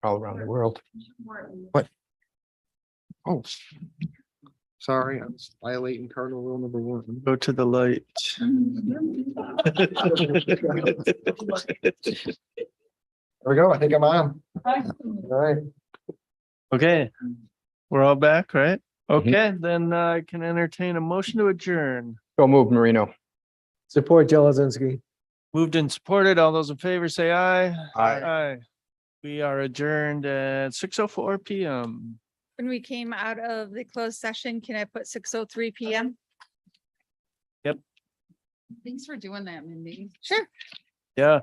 Speaker 5: All around the world.
Speaker 2: What? Oh. Sorry, I was violating cardinal rule number 1.
Speaker 1: Go to the light.
Speaker 2: There we go. I think I'm on. All right.
Speaker 1: Okay, we're all back, right? Okay, then I can entertain a motion to adjourn.
Speaker 5: So move, Marino.
Speaker 8: Support Joe Lazinski.
Speaker 1: Moved and supported. All those in favor say aye.
Speaker 5: Aye.
Speaker 1: Aye. We are adjourned at 6:04 PM.
Speaker 4: When we came out of the closed session, can I put 6:03 PM?
Speaker 3: Thanks for doing that, Mindy.
Speaker 4: Sure.
Speaker 1: Yeah.